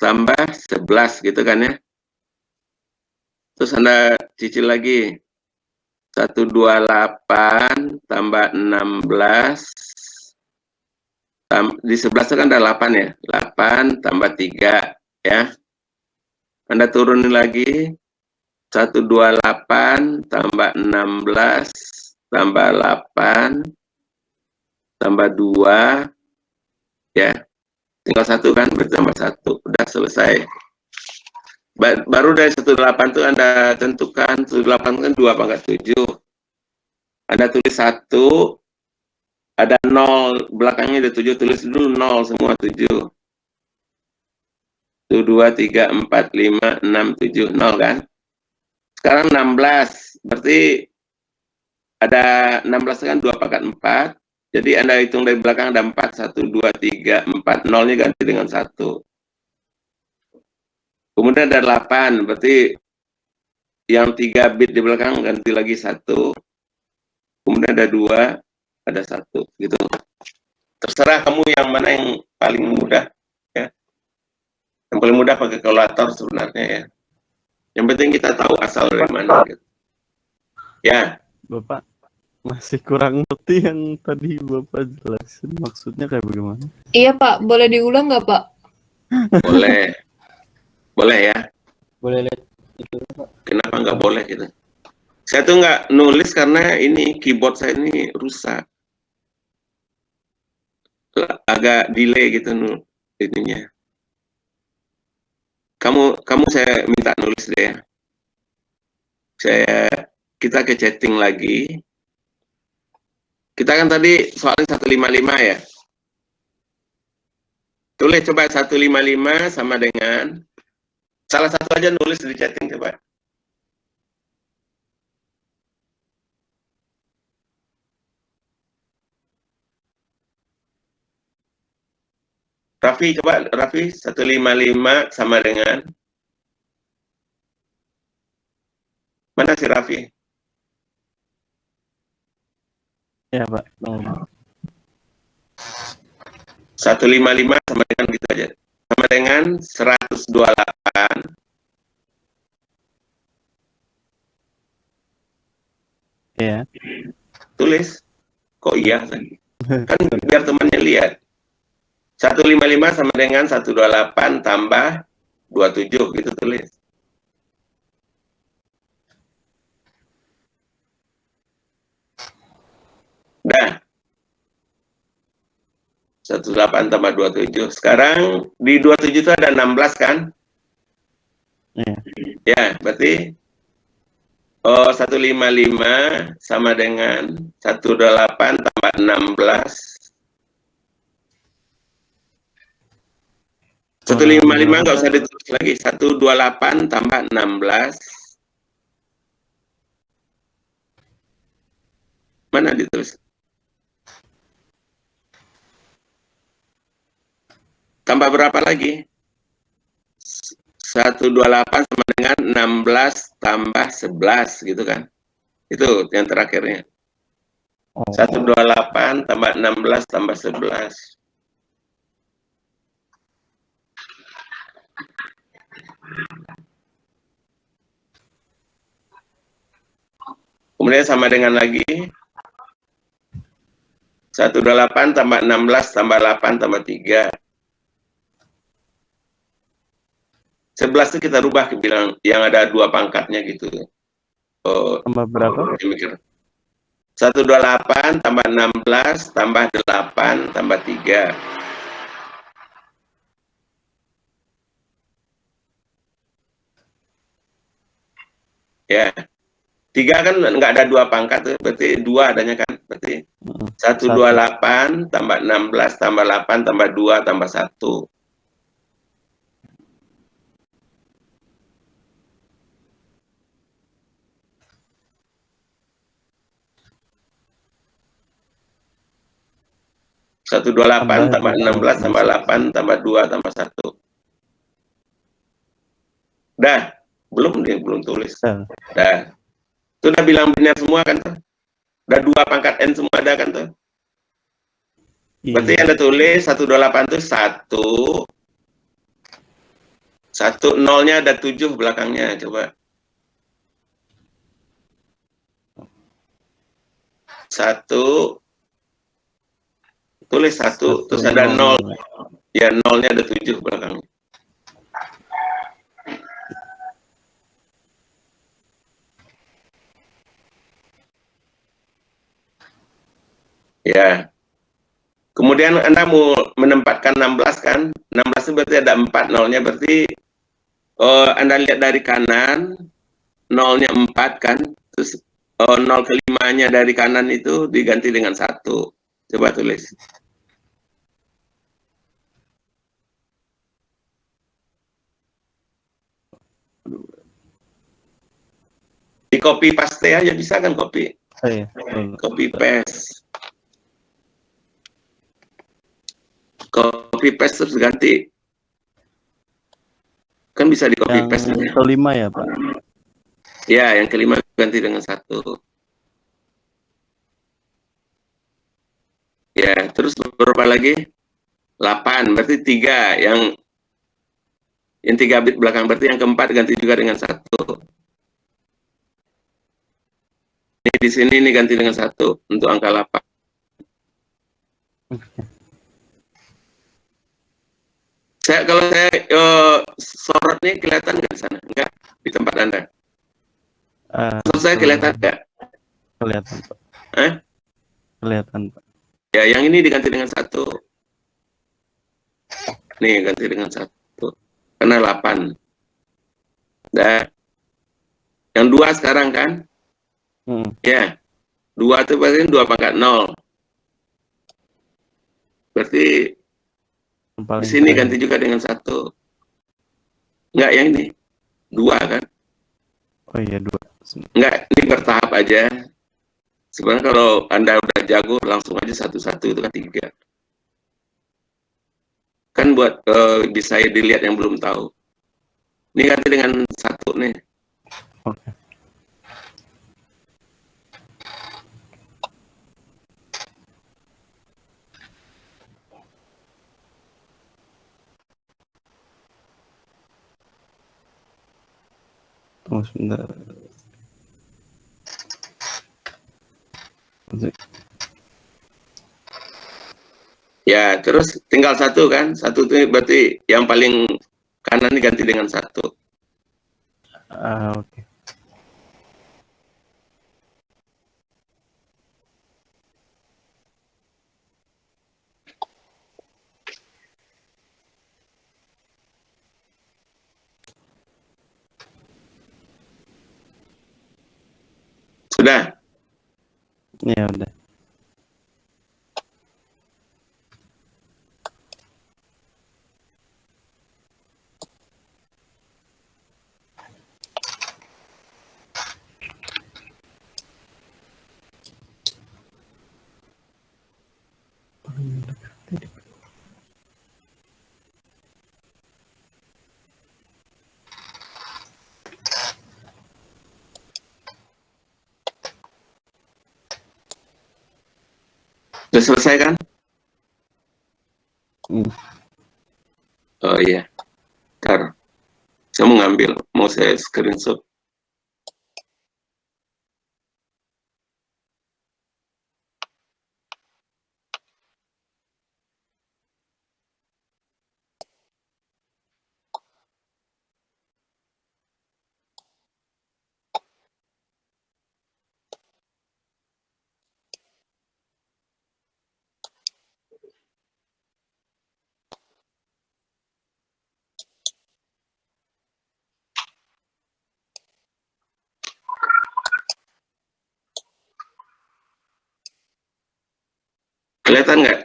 tambah 11 gitu kan ya. Terus Anda cicil lagi. 128 tambah 16 di 11 itu kan ada 8 ya. 8 tambah 3 ya. Anda turunin lagi. 128 tambah 16 tambah 8 tambah 2 ya. Tinggal 1 kan, bertambah 1. Udah selesai. Baru dari 128 itu Anda tentukan, 128 kan 2 pangkat 7. Anda tulis 1, ada 0, belakangnya ada 7, tulis dulu 0 semua 7. 1, 2, 3, 4, 5, 6, 7, 0 kan? Sekarang 16, berarti ada 16 kan 2 pangkat 4. Jadi Anda hitung dari belakang ada 4, 1, 2, 3, 4, 0-nya ganti dengan 1. Kemudian ada 8, berarti yang 3 bit di belakang ganti lagi 1. Kemudian ada 2, ada 1, gitu. Terserah kamu yang mana yang paling mudah, ya. Yang paling mudah pakai kalkulator sebenarnya ya. Yang penting kita tahu asal dari mana. Gitu. Ya. Bapak masih kurang ngerti yang tadi Bapak jelasin maksudnya kayak bagaimana? Iya, Pak. Boleh diulang nggak, Pak? Boleh. Boleh ya. Boleh lihat itu, Pak. Kenapa nggak boleh gitu? Saya tuh nggak nulis karena ini keyboard saya ini rusak. Agak delay gitu ininya. Kamu saya minta nulis deh ya. Kita ke chatting lagi. Kita kan tadi soalnya 155 ya. Tulis coba 155 sama dengan salah satu aja nulis di chatting coba. Raffi coba, Raffi 155 sama dengan mana si Raffi? Ya, Pak. 155 sama dengan gitu aja. Sama dengan 128. Ya. Tulis. Kok iya kan biar temannya lihat. 155 sama dengan 128 tambah 27 gitu tulis. Dah. 128 tambah 27. Sekarang di 27 itu ada 16 kan? Ya. Ya, berarti Oh, 155 sama dengan 128 tambah 16. 155 nggak usah ditulis lagi. 128 tambah 16. Mana ditulis? Tambah berapa lagi? 128 sama dengan 16 tambah 11 gitu kan. Itu yang terakhirnya. 128 tambah 16 tambah 11. Kemudian sama dengan lagi 128 tambah 16 tambah 8 tambah 3. 11 itu kita rubah ke bilang yang ada 2 pangkatnya gitu. Oh, Tambah berapa? 128 tambah 16 tambah 8 tambah 3. Ya. 3 kan nggak ada 2 pangkat tuh, berarti 2 adanya kan. Berarti 128 tambah 16 tambah 8 tambah 2 tambah 1. Satu dua delapan tambah 16 tambah 8 tambah 2 tambah 1. Dah, belum tulis. Dah. Itu udah bilang benar semua kan tuh. Udah 2 pangkat N semua ada kan tuh. Berarti yang ditulis 128 itu 1. 1 nolnya ada 7 belakangnya, coba. 1 tulis 1 terus ada 0. Ya, nolnya ada 7 belakangnya. Ya. Kemudian Anda mau menempatkan 16 kan? 16 itu berarti ada 4 nolnya, berarti Anda lihat dari kanan, nolnya 4 kan? Terus 0 kelimanya dari kanan itu diganti dengan 1. Coba tulis. Di copy paste aja bisa kan copy? Copy paste. Copy paste terus ganti. Kan bisa di copy paste. Yang kelima ya, Pak? Ya, yang kelima ganti dengan 1. Ya, terus berapa lagi? 8, berarti 3. Yang 3 bit belakang, berarti yang keempat ganti juga dengan 1. Ini di sini ini ganti dengan 1 untuk angka 8. Kalau saya sorot nih kelihatan nggak di sana? Enggak, di tempat Anda. Saya kelihatan nggak? Kelihatan, Pak. Kelihatan, Pak. Ya, yang ini diganti dengan 1. Nih, ganti dengan 1. Karena 8. Nah, yang 2 sekarang kan? Ya, 2 itu berarti 2 pangkat 0. Berarti di sini ganti juga dengan 1. Enggak, yang ini 2 kan? Oh iya, 2. Enggak, ini bertahap aja. Sebenarnya kalau Anda udah jago, langsung aja 1-1 itu kan 3. Kan buat bisa dilihat yang belum tahu. Ini ganti dengan 1 nih. Oke. Tunggu sebentar. Ya, terus tinggal 1 kan? 1 itu berarti yang paling kanan diganti dengan 1. Oke. Sudah? Ya udah. Sudah selesai kan? Hmm. Oh iya. Ntar. Saya mau ngambil. Mau saya screenshot. Kelihatan nggak?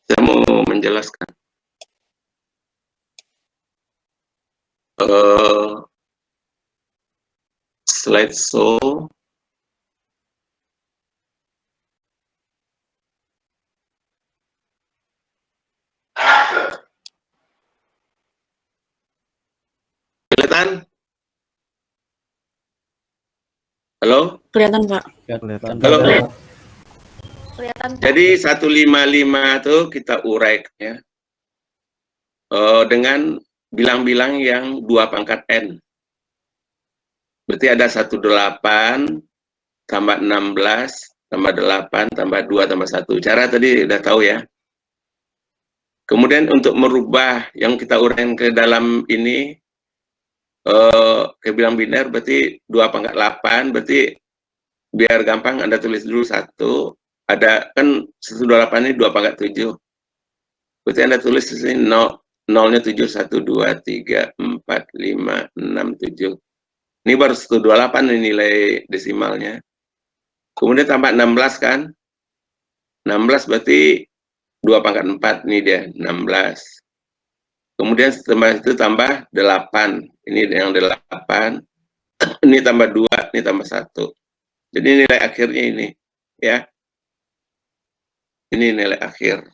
Saya mau menjelaskan. Slideshow. Kelihatan? Halo? Kelihatan, Pak. Kelihatan. Halo? Kelihatan, Pak. Jadi 155 itu kita uraikan dengan bilang-bilang yang 2 pangkat N. Berarti ada 18 tambah 16 tambah 8 tambah 2 tambah 1. Cara tadi udah tahu ya. Kemudian untuk merubah yang kita uraikan ke dalam ini ke bilang biner berarti 2 pangkat 8, berarti biar gampang Anda tulis dulu 1, ada kan 128 ini 2 pangkat 7. Berarti Anda tulis di sini 0, nolnya 7, 1, 2, 3, 4, 5, 6, 7. Ini baru 128 ini nilai desimalnya. Kemudian tambah 16 kan? 16 berarti 2 pangkat 4, ini dia 16. Kemudian setelah itu tambah 8, ini yang 8. Ini tambah 2, ini tambah 1. Jadi nilai akhirnya ini, ya. Ini nilai akhir.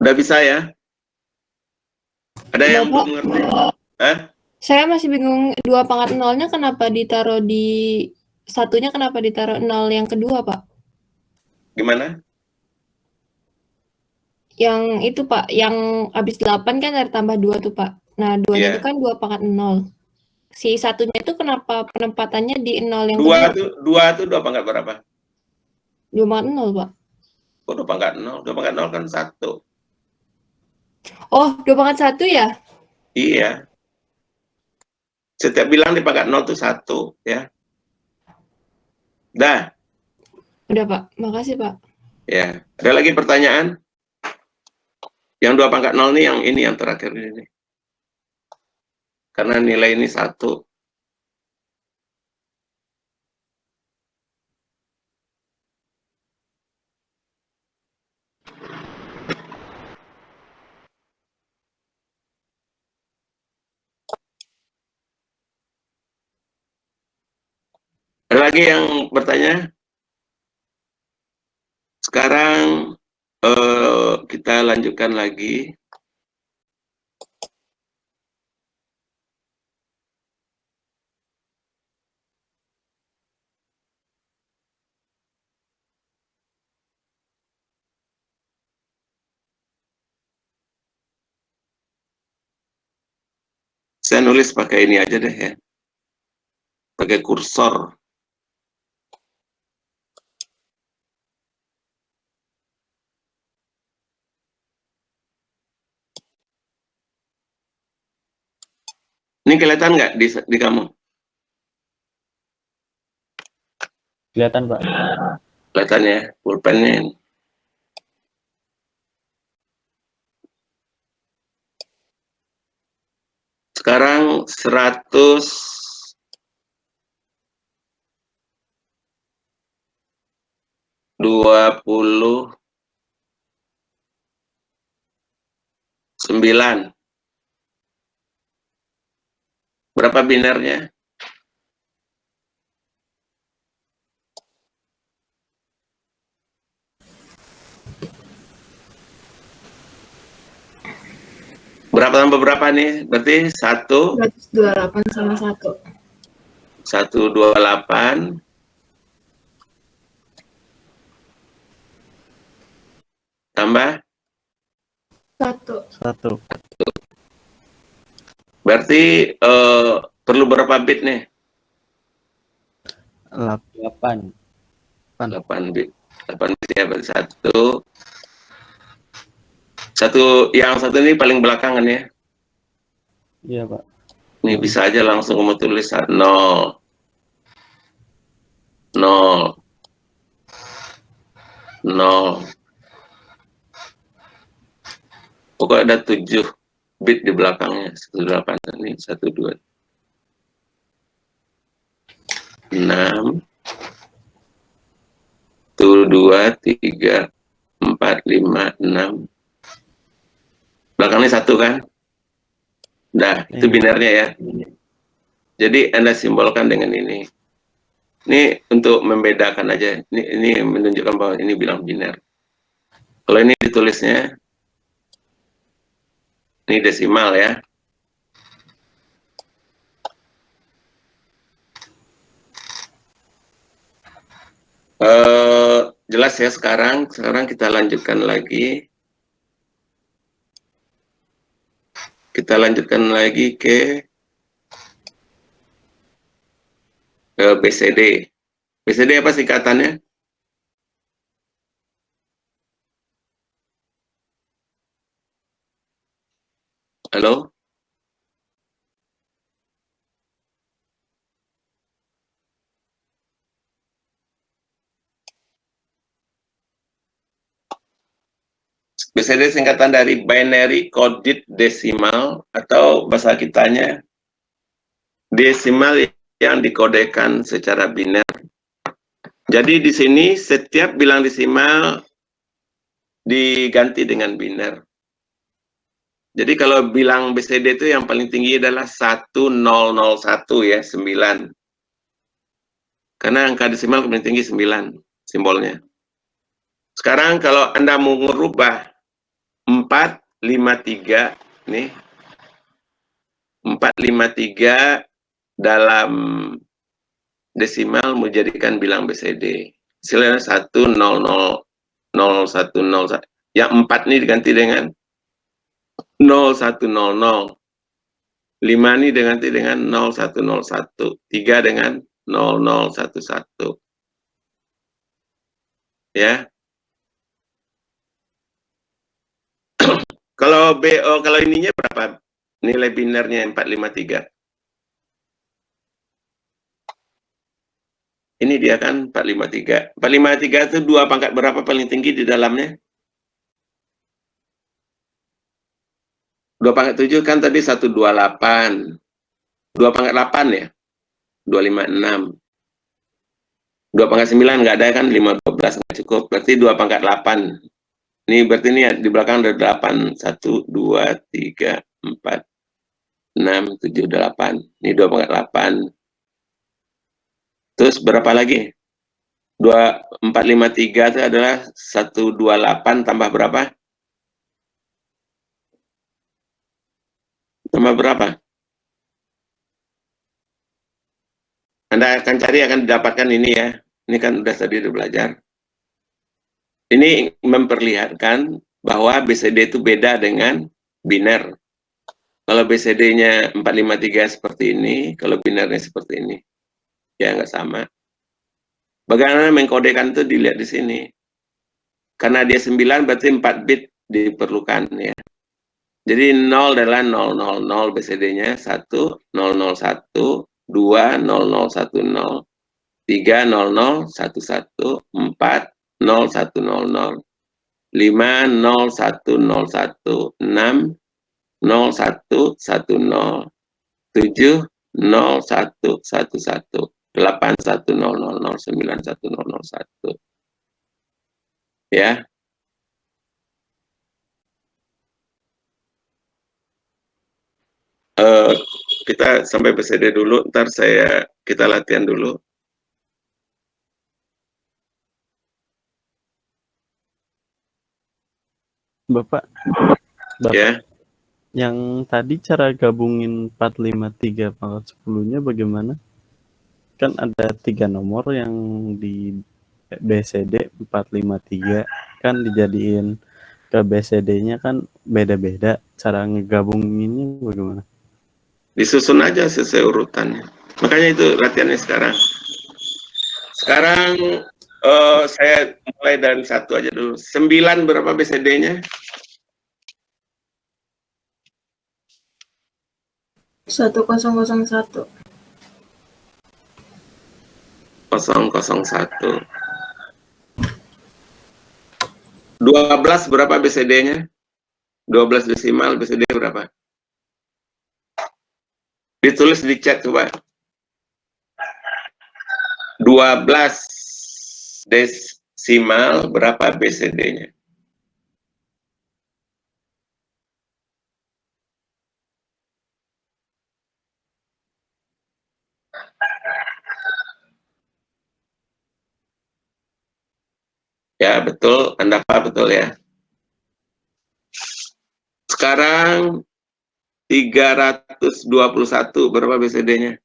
Udah bisa ya? Ada yang Bapak, belum ngerti? Hah? saya masih bingung 2 pangkat nolnya kenapa ditaruh di satunya, kenapa ditaruh 0 yang kedua, Pak? Gimana? Yang itu, Pak, yang habis 8 kan ada tambah 2 tuh, Pak. Nah, 2-nya Iya. itu kan 2 pangkat 0. Si satunya itu kenapa penempatannya di 0 yang 2 kedua? tuh 2 pangkat berapa? 2 pangkat 0, Pak. Oh, 2 pangkat 0. 2 pangkat 0 kan 1. Oh, 2 pangkat 1 ya? Iya. Setiap bilang di pangkat 0 tuh 1, ya. Dah. Udah, Pak. Makasih, Pak. Ya. Ada lagi pertanyaan? Yang 2 pangkat 0 nih, yang terakhir ini. Karena nilai ini 1. Ada lagi yang bertanya? Sekarang kita lanjutkan lagi. Saya nulis pakai ini aja deh ya. Pakai kursor. Ini kelihatan nggak di kamu? Kelihatan, Pak. Kelihatan ya, pulpennya. Sekarang 129. Berapa binernya? Berapa tambah berapa nih? Berarti 128 sama 1. 128 tambah 1. 1. berarti perlu berapa bit nih? 8. 8 bit. 8 bit ya, berarti yang satu ini paling belakangan ya. Iya, Pak. Ini bisa aja langsung kamu tulis 0 0 0. Pokoknya ada 7 bit di belakangnya. 18 ini 1 2 6 1 2 3 4 5 6. Belakangnya 1 kan? Nah, itu binarnya ya. Jadi Anda simbolkan dengan ini. Ini untuk membedakan aja. Ini menunjukkan bahwa ini bilang biner. Kalau ini ditulisnya, ini desimal ya. Jelas ya sekarang kita lanjutkan lagi. Kita lanjutkan lagi ke BCD. BCD apa singkatannya? Halo? BCD singkatan dari binary coded decimal, atau bahasa kitanya desimal yang dikodekan secara biner. Jadi di sini setiap bilang desimal diganti dengan biner. Jadi kalau bilang BCD itu yang paling tinggi adalah 1001 ya, 9. Karena angka desimal paling tinggi 9 simbolnya. Sekarang kalau Anda mau merubah 453 nih, 453 dalam desimal menjadikan bilang BCD. Hasilnya 1000101. Yang 4 ini diganti dengan 0100. 5 ini diganti dengan 0101. 3 dengan 0011. Ya. Kalau kalau ininya berapa? Nilai binernya 453. Ini dia kan 453. 453 itu 2 pangkat berapa paling tinggi di dalamnya? 2 pangkat 7 kan tadi 128. 2 pangkat 8 ya? 256. 2 pangkat 9 nggak ada kan? 512 nggak cukup. Berarti 2 pangkat 8. Ini berarti ini di belakang ada 8. 1, 2, 3, 4, 6, 7, 8. Ini 2 pangkat 8. Terus berapa lagi? 453 itu adalah 128 tambah berapa? Tambah berapa? Anda akan cari, akan didapatkan ini ya. Ini kan udah tadi udah belajar. Ini memperlihatkan bahwa BCD itu beda dengan biner. Kalau BCD-nya 453 seperti ini, kalau binernya seperti ini. Ya nggak sama. Bagaimana mengkodekan itu dilihat di sini. Karena dia 9 berarti 4 bit diperlukan ya. Jadi 0 adalah 000 BCD-nya, 1 001, 2 0010, 3 0011, 4 0100, 5 0101, 6 0110, 7 0111, 8 1000, 9 1001. Ya. Kita sampai BCD dulu, ntar kita latihan dulu. Bapak, Ya. yang tadi cara gabungin 453 pangkat 10-nya bagaimana? Kan ada 3 nomor yang di BCD 453, kan dijadiin ke BCD-nya kan beda-beda. Cara ngegabunginnya bagaimana? Disusun aja sesuai urutannya. Makanya itu latihannya sekarang. Sekarang saya mulai dari 1 aja dulu. 9 berapa BCD-nya? 1001. 001. 12 berapa BCD-nya? 12 desimal BCD berapa? Ditulis di chat coba. 12 desimal berapa BCD-nya? Ya, betul. Anda apa betul ya? Sekarang 321 berapa BCD-nya?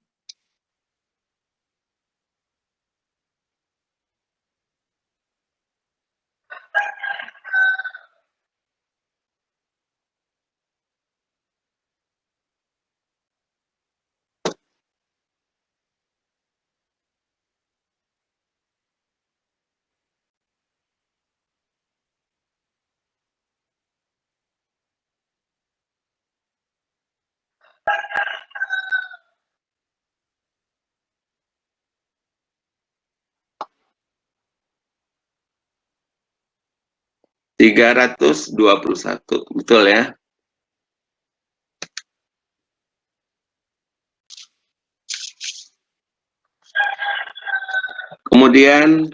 (321), betul ya? Kemudian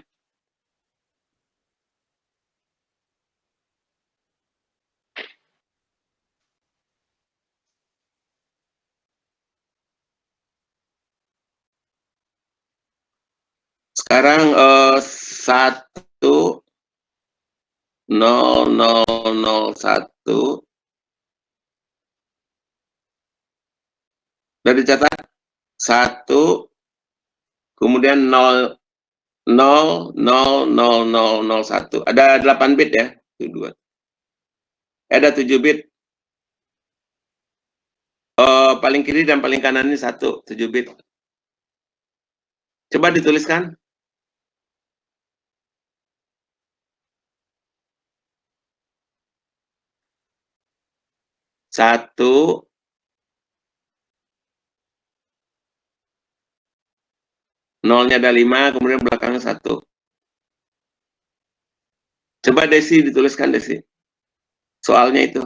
sekarang 10001 udah dicatat 1 kemudian 000001 ada 8 bit ya, 2 ada 7 bit. Paling kiri dan paling kanan ini 7 bit. Coba dituliskan. Satu, nolnya ada 5, kemudian belakangnya 1. Coba Desi dituliskan, Desi. Soalnya itu.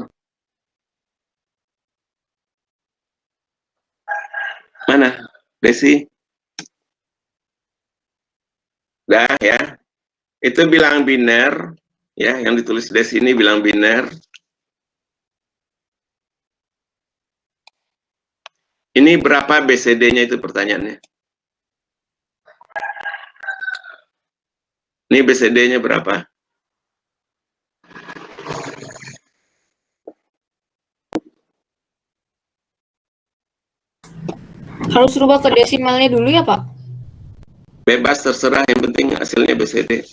Mana? Desi? Dah ya. Itu bilang biner, ya, yang ditulis Desi ini bilang biner. Ini berapa BCD-nya itu pertanyaannya? Ini BCD-nya berapa? Harus rubah ke desimalnya dulu ya, Pak? Bebas, terserah, yang penting hasilnya BCD.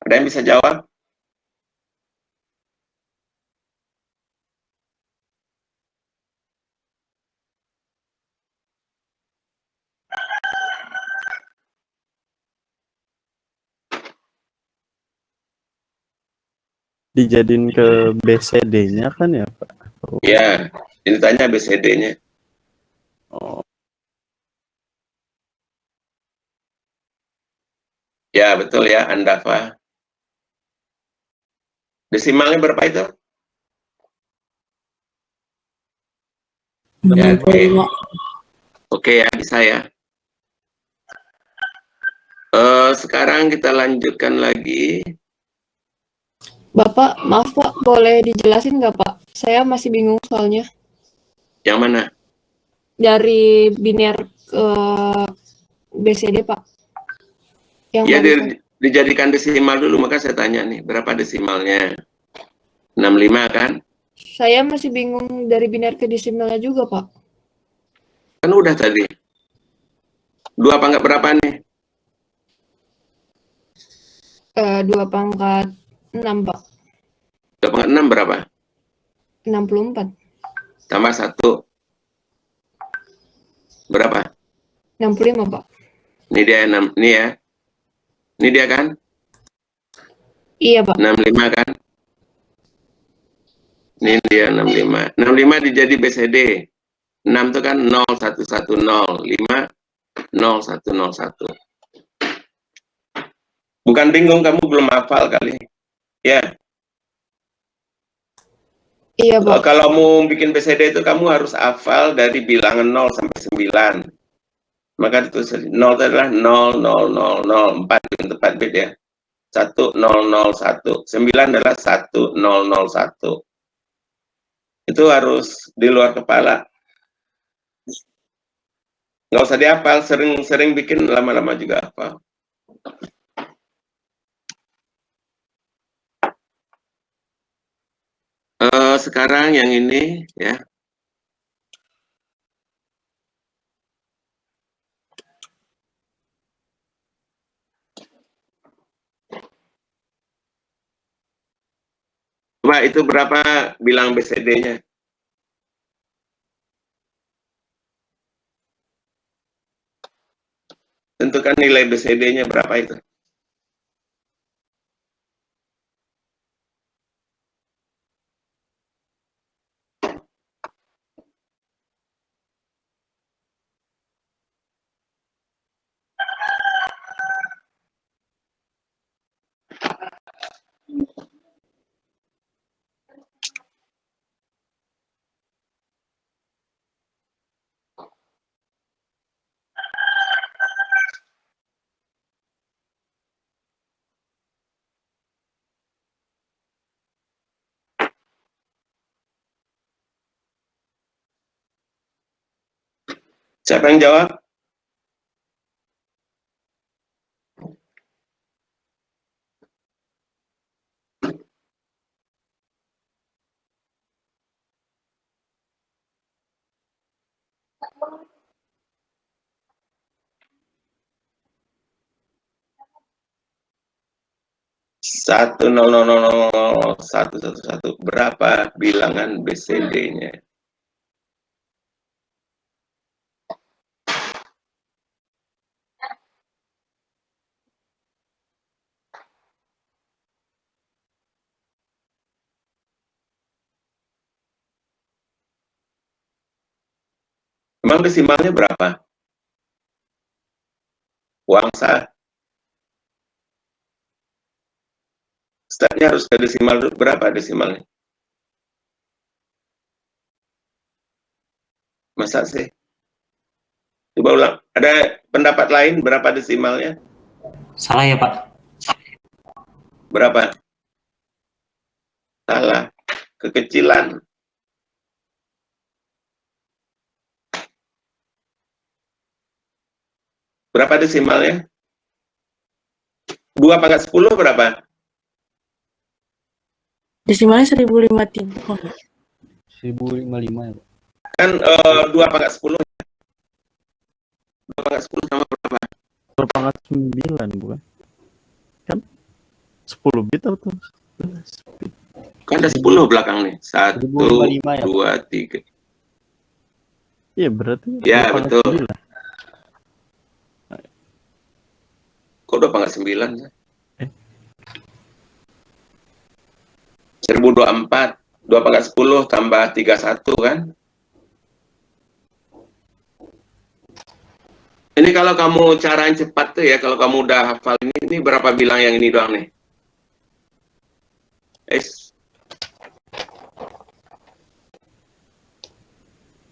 Ada yang bisa jawab? Dijadiin ke BCD-nya kan ya, Pak? Ya, ditanya BCD-nya. Oh, Ya, betul ya, Andafa. Desimalnya berapa itu? Ya, oke. Oke ya, bisa ya. Sekarang kita lanjutkan lagi. Bapak, maaf Pak, boleh dijelasin nggak Pak? Saya masih bingung soalnya. Yang mana? Dari biner ke BCD Pak. Yang Ya, barusan. dijadikan desimal dulu, maka saya tanya nih, berapa desimalnya? 65 kan? Saya masih bingung dari biner ke desimalnya juga Pak. Kan udah tadi. 2 pangkat berapa nih? 2 pangkat 6 Pak. 2 pangkat 6 berapa? 64. Tambah 1. Berapa? 65 Pak. Ini dia 6, ini ya. Ini dia kan? Iya Pak. 65 kan? Ini dia 65. 65 dijadi BCD. 6 itu kan 0110, 5 0101. Bukan bingung, kamu belum hafal kali. Ya. Iya Pak. Kalau mau bikin BCD itu kamu harus hafal dari bilangan 0 sampai 9. Maka ditulis 0 itu adalah 0, 0, 0, 0, 4 tempat bit ya. 1, 0, 0, 1. 9 adalah 1, 0, 0, 1. Itu harus di luar kepala. Nggak usah dihafal, sering-sering bikin lama-lama juga hafal. Sekarang yang ini ya. Coba itu berapa bilang BCD-nya? Tentukan nilai BCD-nya berapa itu. Siapa yang jawab? Satu nol nol nol nol satu satu satu. Berapa bilangan BCD-nya? Emang desimalnya berapa? Wangsa. Startnya harus ke desimal dulu. Berapa desimalnya? Masa sih? Coba ulang. Ada pendapat lain berapa desimalnya? Salah ya Pak? Berapa? Salah. Kekecilan. Berapa desimalnya? 2 pangkat 10 berapa? Desimalnya 1053. 1055 ya Pak? Kan 2 pangkat 10. 2 pangkat 10 sama berapa? 2 pangkat 9 bukan? Kan? 10 bit atau 11 bit? Kan ada 10 belakang nih. 1, 1055 ya, Pak? 2, 3. Iya berarti Ya, 2 pangkat betul. 9. Kok 2 pangkat 9? Eh. 1024. 2 pangkat 10 tambah 31 kan? Ini kalau kamu cara yang cepat tuh ya, kalau kamu udah hafal ini berapa bilang yang ini doang nih?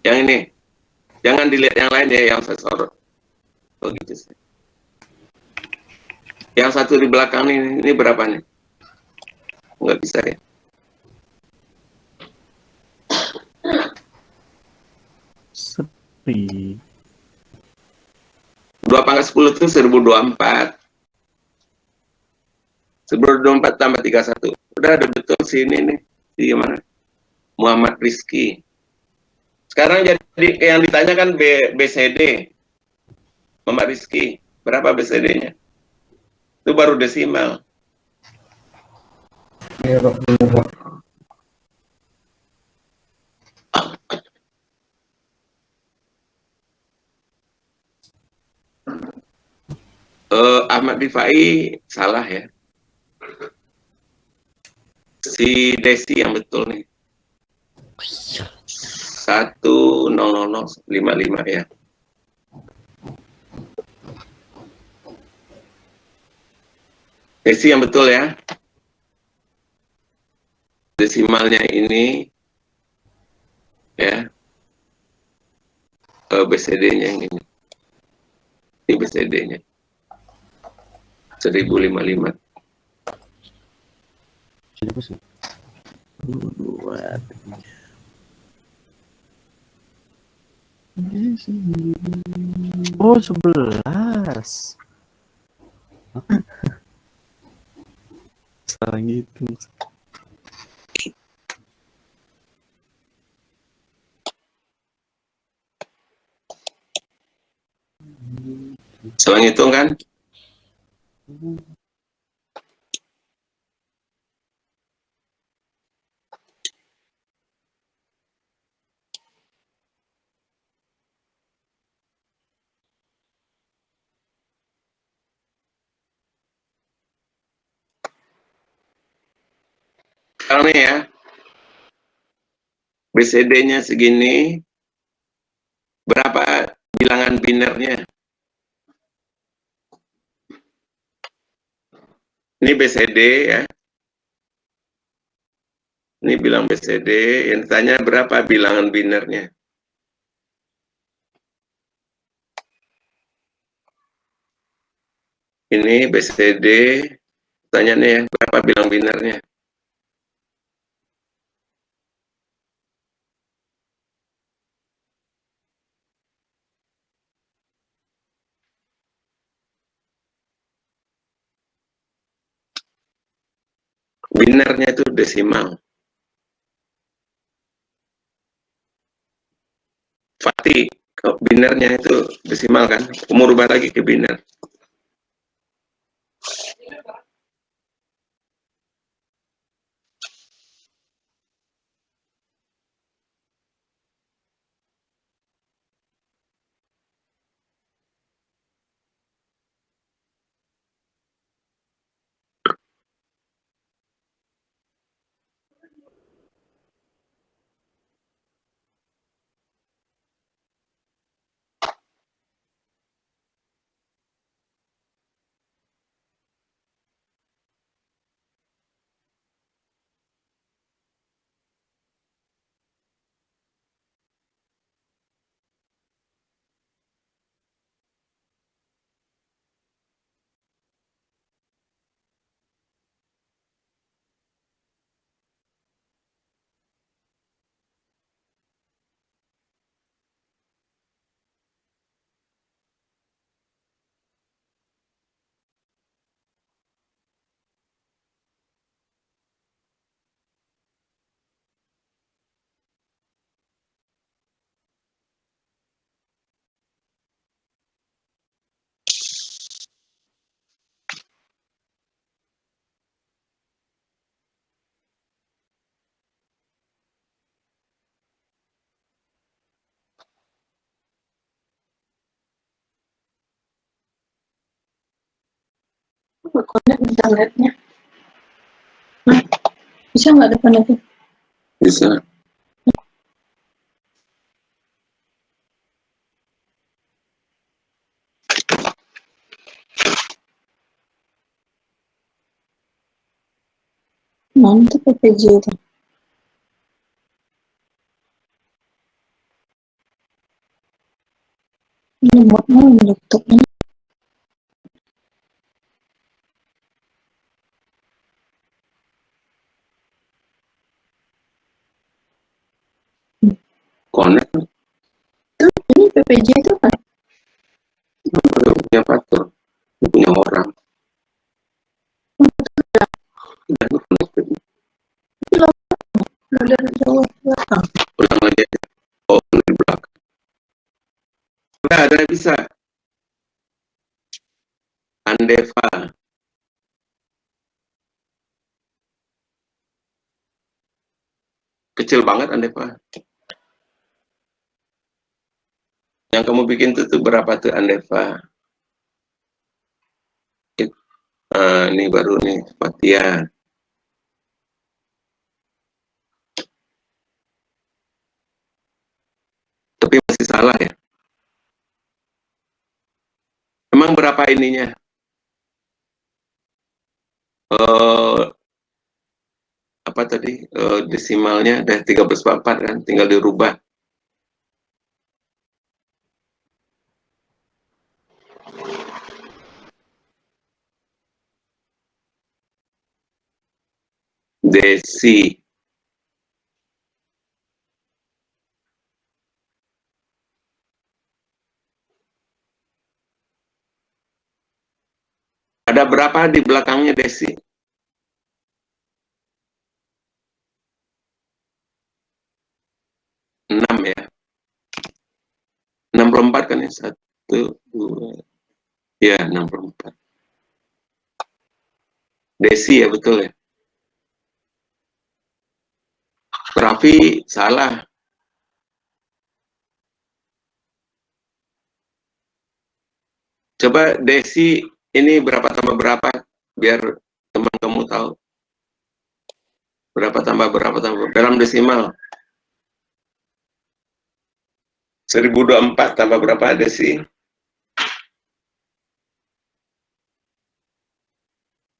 Yang ini. Jangan dilihat yang lain ya, yang saya sorot. Oh gitu sih. Yang satu di belakang ini berapa nih? Nggak bisa ya. Sepi. 2 pangkat 10 itu 1024. 1024 tambah 31. Udah ada betul sih ini nih. Di mana? Muhammad Rizky. Sekarang jadi yang ditanya kan BCD. Muhammad Rizky. Berapa BCD-nya? Itu baru desimal. Iya, Pak. Benar, Pak. Ahmad Rifai salah ya. Si Desi yang betul nih. 1000055 ya. Desi yang betul ya. Desimalnya ini ya. BCD-nya yang ini. Ini BCD-nya. 1055. Sini pusing. 2, 3. Oh 11. Salah ngitung. Salah ngitung kan? Sekarang nih ya. BCD-nya segini. Berapa bilangan binernya? Ini BCD ya. Ini bilang BCD, yang ditanya berapa bilangan binernya? Ini BCD, tanyanya ya, berapa bilang binernya? Binernya itu desimal. Fatih, binernya itu desimal kan? Umur ubah lagi ke biner. Connect internetnya. Nah, bisa nggak depan itu? Bisa. Mantap PPJ itu. Ini buat mana laptopnya? Connect Ini PPJ itu kan? punya faktor, punya orang. Dan connected. Dari jauh belakang. Ulang lagi. Oh, di belakang. Ada bisa. Andeva. Kecil banget Andeva. Yang kamu bikin tuh berapa tuh Andeva? Ini baru nih, Fatia. Tapi masih salah ya. Emang berapa ininya? Apa tadi? Desimalnya ada 13/4 kan, tinggal dirubah. Desi. Ada berapa di belakangnya Desi? 6 ya. 64 kan ya? 1, 2. Ya, 64. Desi ya, betul ya. Raffi salah. Coba Desi ini berapa tambah berapa biar teman kamu tahu. Berapa tambah dalam desimal. 1024 tambah berapa Desi?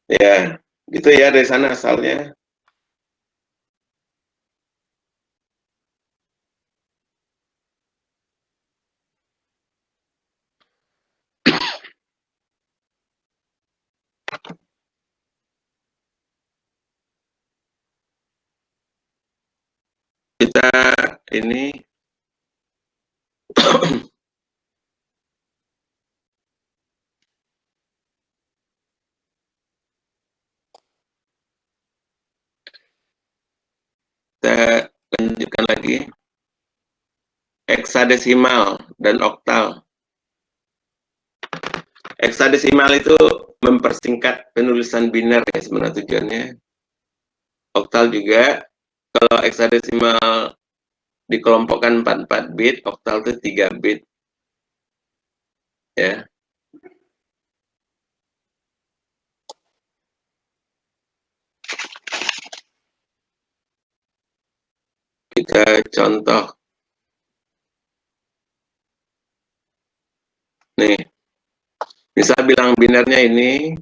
Ya, gitu ya dari sana asalnya. Kita ini kita lanjutkan lagi. Heksadesimal dan oktal. Heksadesimal itu mempersingkat penulisan biner ya sebenarnya tujuannya. Oktal juga. Kalau heksadesimal dikelompokkan 44 bit, oktal itu 3 bit. Ya. Kita contoh. Nih. Misal bilang binernya ini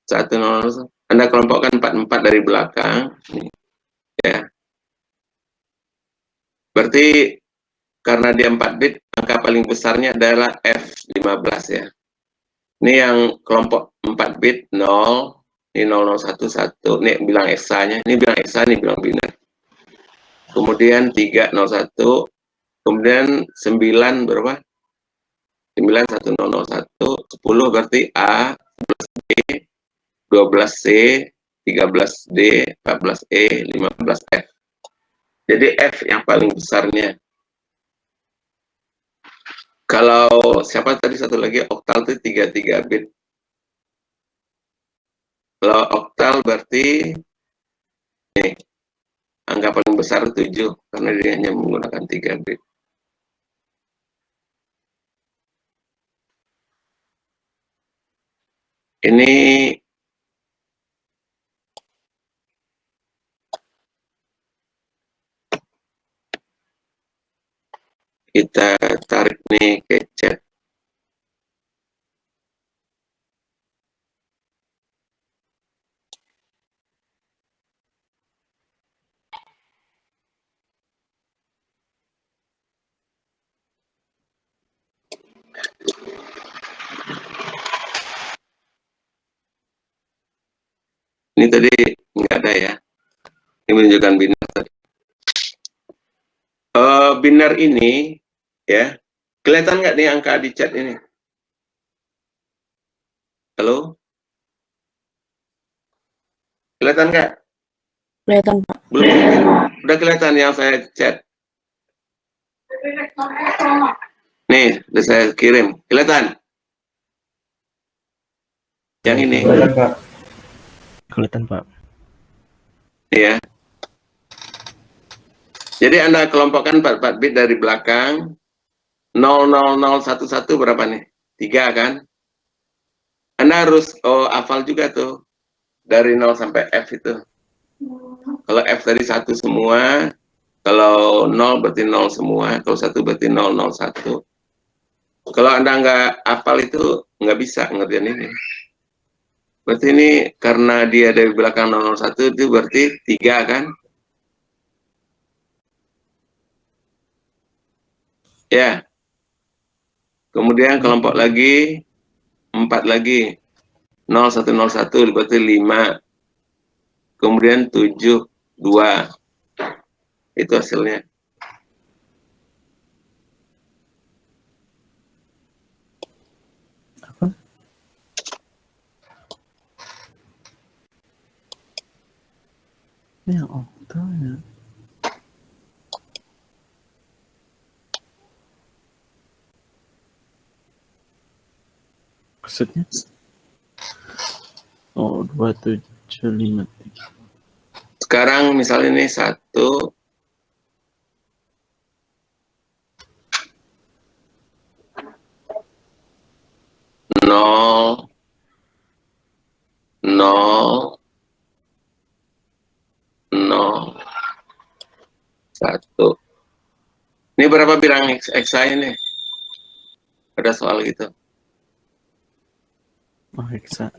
100, Anda kelompokkan 44 dari belakang. Nih. Ya. Berarti karena dia 4 bit, angka paling besarnya adalah F15 ya. Ini yang kelompok 4 bit 0, ini 0011, ini bilang eksanya, ini bilang eksa, ini bilang biner. Kemudian 301, kemudian 9 berapa? 91001, 10 berarti A, 11B, 12C, 13D, 14E, 15F. Jadi F yang paling besarnya. Kalau siapa tadi satu lagi, oktal itu 33 bit. Kalau oktal berarti nih, angka paling besar 7 karena dia hanya menggunakan 3 bit. Ini kita tarik nih ke chat. Ini tadi nggak ada ya. Ini menunjukkan binar tadi. Binar ini ya, kelihatan nggak nih angka di chat ini? Halo? Kelihatan nggak? Kelihatan, Pak. Belum. Udah kelihatan yang saya chat. Nih, udah saya kirim. Kelihatan? Yang ini. Kelihatan, Pak. Ya. Jadi Anda kelompokkan 44 bit dari belakang. 00011 berapa nih? 3 kan? Anda harus hafal juga tuh. Dari 0 sampai F itu. Kalau F tadi 1 semua. Kalau 0 berarti 0 semua. Kalau 1 berarti 001. Kalau Anda nggak hafal itu, nggak bisa ngerjain ini. Berarti ini karena dia dari belakang 001 itu berarti 3 kan? Ya. Kemudian kelompok lagi 4 lagi. 0101 berarti 5. Kemudian 7, 2. Itu hasilnya. Apa? Ini yang okta ya. Maksudnya? Oh, 2753. Sekarang misalnya ini 1, 0, 0, 0, 1. Ini berapa bilang X-nya nih? Ada soal gitu. Oh, Hexa.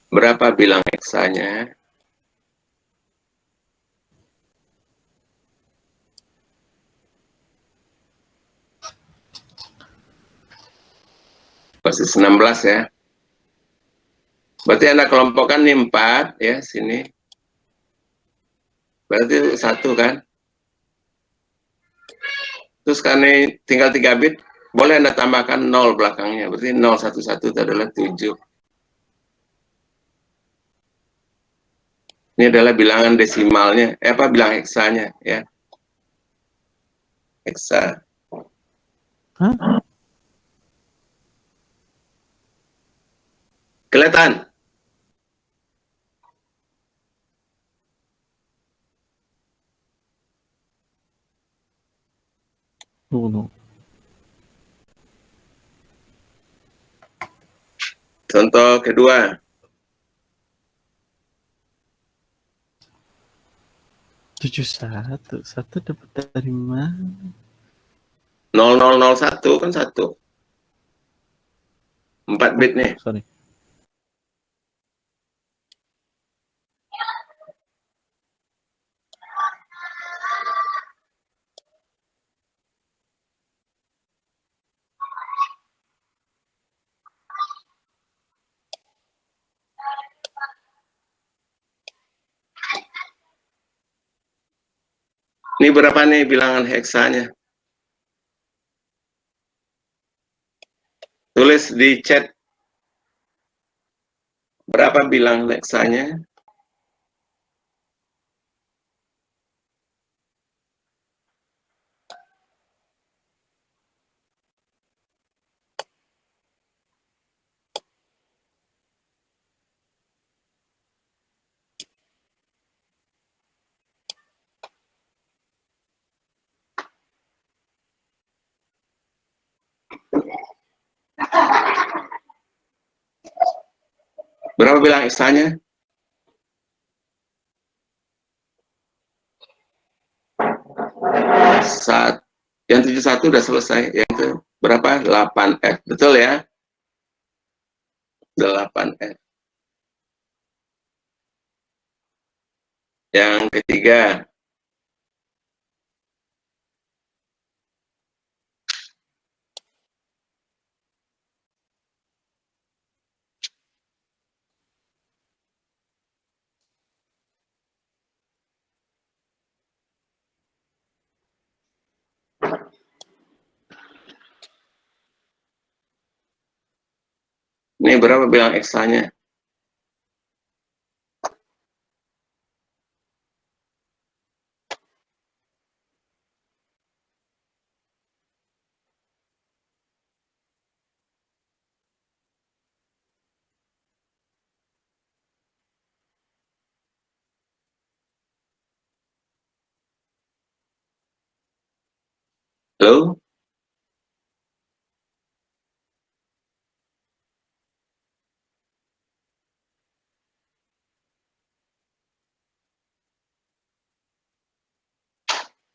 Berapa bilang X-nya? Basis 16 ya. Berarti Anda kelompokkan nih 4 ya, sini. Berarti 1 kan? Terus karena tinggal 3 bit, boleh Anda tambahkan 0 belakangnya. Berarti 011 itu adalah 7. Ini adalah bilangan desimalnya. Apa bilang heksanya ya? Heksa. Hah? Kelihatan? Tunggu. Contoh kedua. 71. 1 dapat dari mana? 0001 kan 1. 4 bit nih. Sorry. Ini berapa nih bilangan heksanya? Tulis di chat. Berapa bilang heksanya? Berapa bilang eksanya? Yang 71 udah selesai. Yang itu berapa? 8F. Betul ya? 8F. Yang ketiga. Ini berapa bilang eksanya? Halo?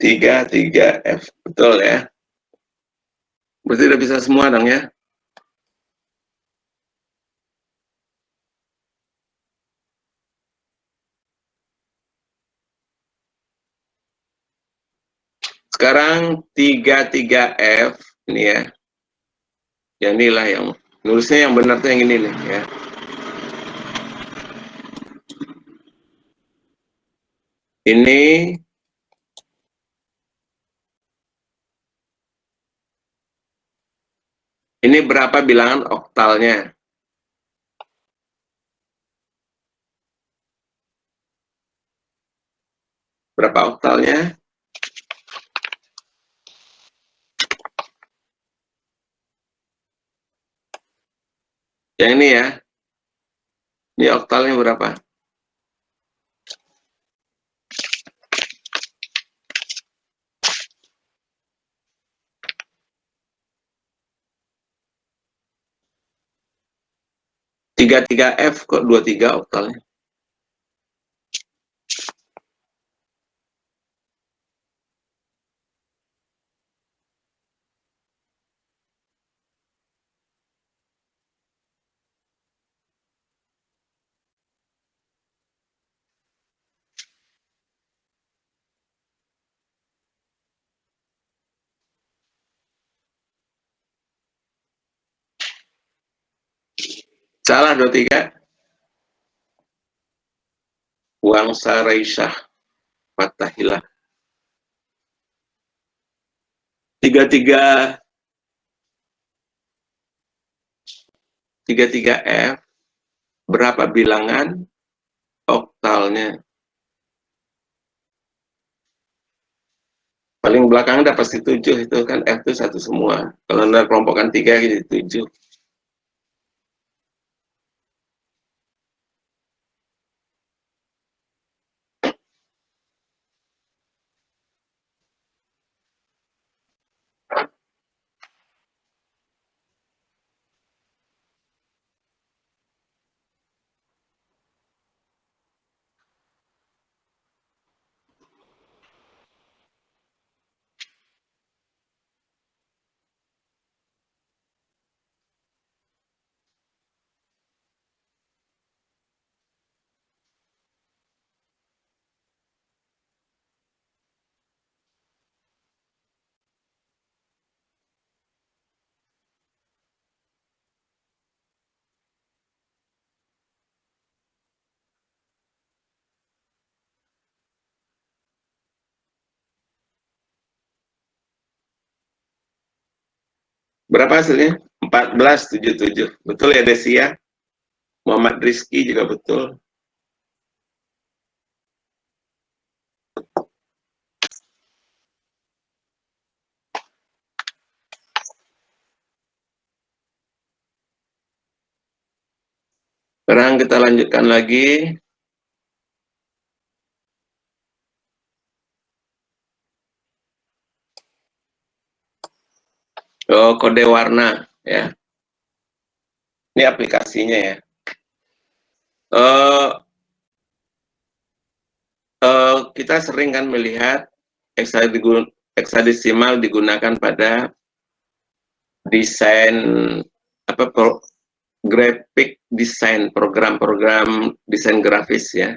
Tiga F. Betul ya? Berarti udah bisa semua dong ya? Sekarang 33F ini ya. Yang inilah yang nulisnya yang benar tuh yang ini nih ya. Ini berapa bilangan oktalnya? Berapa oktalnya? Yang ini ya. Ini oktalnya berapa? Tiga F kok 23 oktalnya? Salah 23. Wangsa Raisyah Fathahilah. 33F berapa bilangan oktalnya? Paling belakang udah pasti 7, itu kan F itu satu semua. Kalau Anda kelompokkan 3 jadi 7. Berapa hasilnya? 14,77. Betul ya Desi ya? Muhammad Rizky juga betul. Sekarang kita lanjutkan lagi. Oh, kode warna ya. Ini aplikasinya ya. Kita sering kan melihat heksadesimal digunakan pada desain graphic design, program-program desain grafis ya,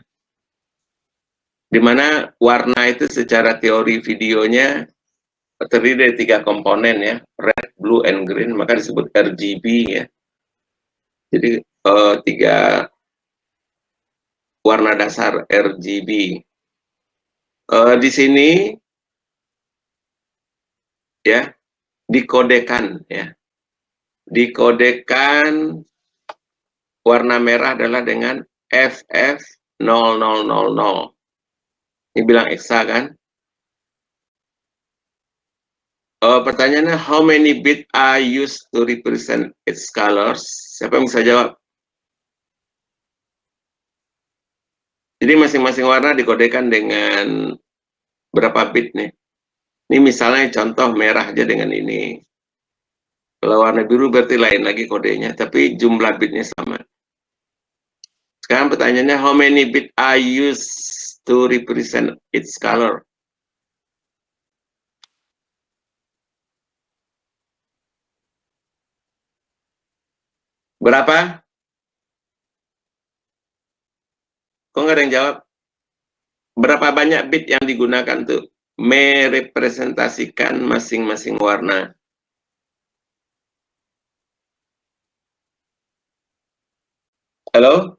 dimana warna itu secara teori videonya terdiri dari 3 komponen ya, red, blue, and green, maka disebut RGB ya. Jadi 3 warna dasar RGB. Di sini ya dikodekan ya, dikodekan warna merah adalah dengan FF0000. Ini bilang eksa kan? Pertanyaannya, how many bits are used to represent its colors? Siapa yang bisa jawab? Jadi masing-masing warna dikodekan dengan berapa bit nih? Ini misalnya contoh merah aja dengan ini. Kalau warna biru berarti lain lagi kodenya, tapi jumlah bitnya sama. Sekarang pertanyaannya, how many bit are used to represent its color? Berapa? Kok nggak ada yang jawab? Berapa banyak bit yang digunakan tuh merepresentasikan masing-masing warna? Halo?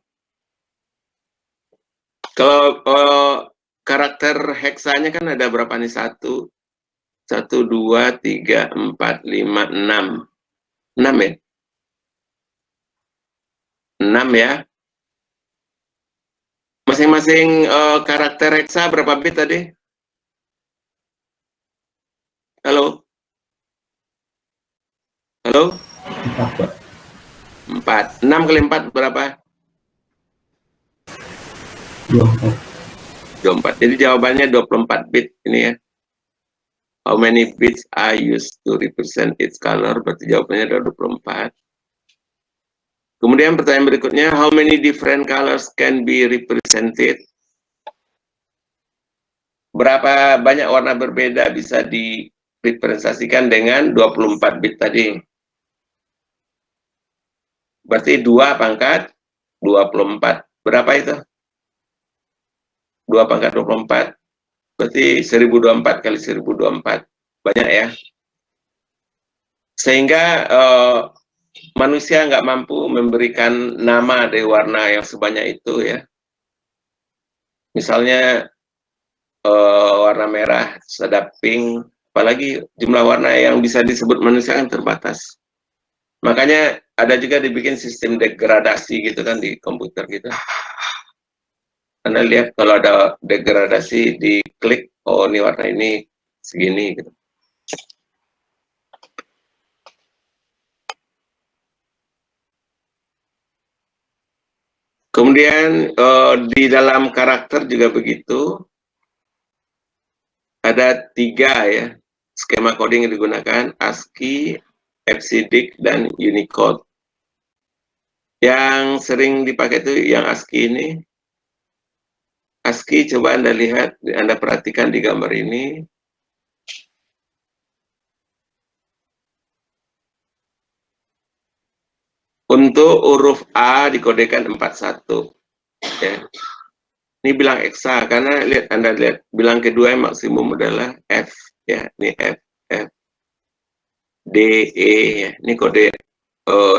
Kalau karakter heksanya kan ada berapa nih? 1, 2, 3, 4, 5, 6. 6 ya? 6 ya? Masing-masing karakter heksa berapa bit tadi? Halo? Halo? 4. 6 kali 4 berapa? 24. Jadi jawabannya 24 bit ini ya. How many bits are used to represent its color? Berarti jawabannya ada 24. Kemudian pertanyaan berikutnya, how many different colors can be represented? Berapa banyak warna berbeda bisa direpresentasikan dengan 24 bit tadi? Berarti 2 pangkat 24. Berapa itu? 2 pangkat 24. Berarti 1024 kali 1024. Banyak ya. Sehingga manusia nggak mampu memberikan nama dari warna yang sebanyak itu ya. Misalnya warna merah, ada pink, apalagi jumlah warna yang bisa disebut manusia kan terbatas. Makanya ada juga dibikin sistem degradasi gitu kan di komputer gitu. Anda lihat kalau ada degradasi, diklik, oh ini warna ini segini gitu. Kemudian di dalam karakter juga begitu. Ada 3 ya, skema coding yang digunakan, ASCII, EBCDIC, dan Unicode. Yang sering dipakai itu yang ASCII ini. ASCII coba Anda lihat, Anda perhatikan di gambar ini. Untuk huruf A dikodekan 41. Ya. Ini bilang eksa, karena Anda lihat, bilang kedua yang maksimum adalah F. Ya, ini F, F, D, E. Ya. Ini kode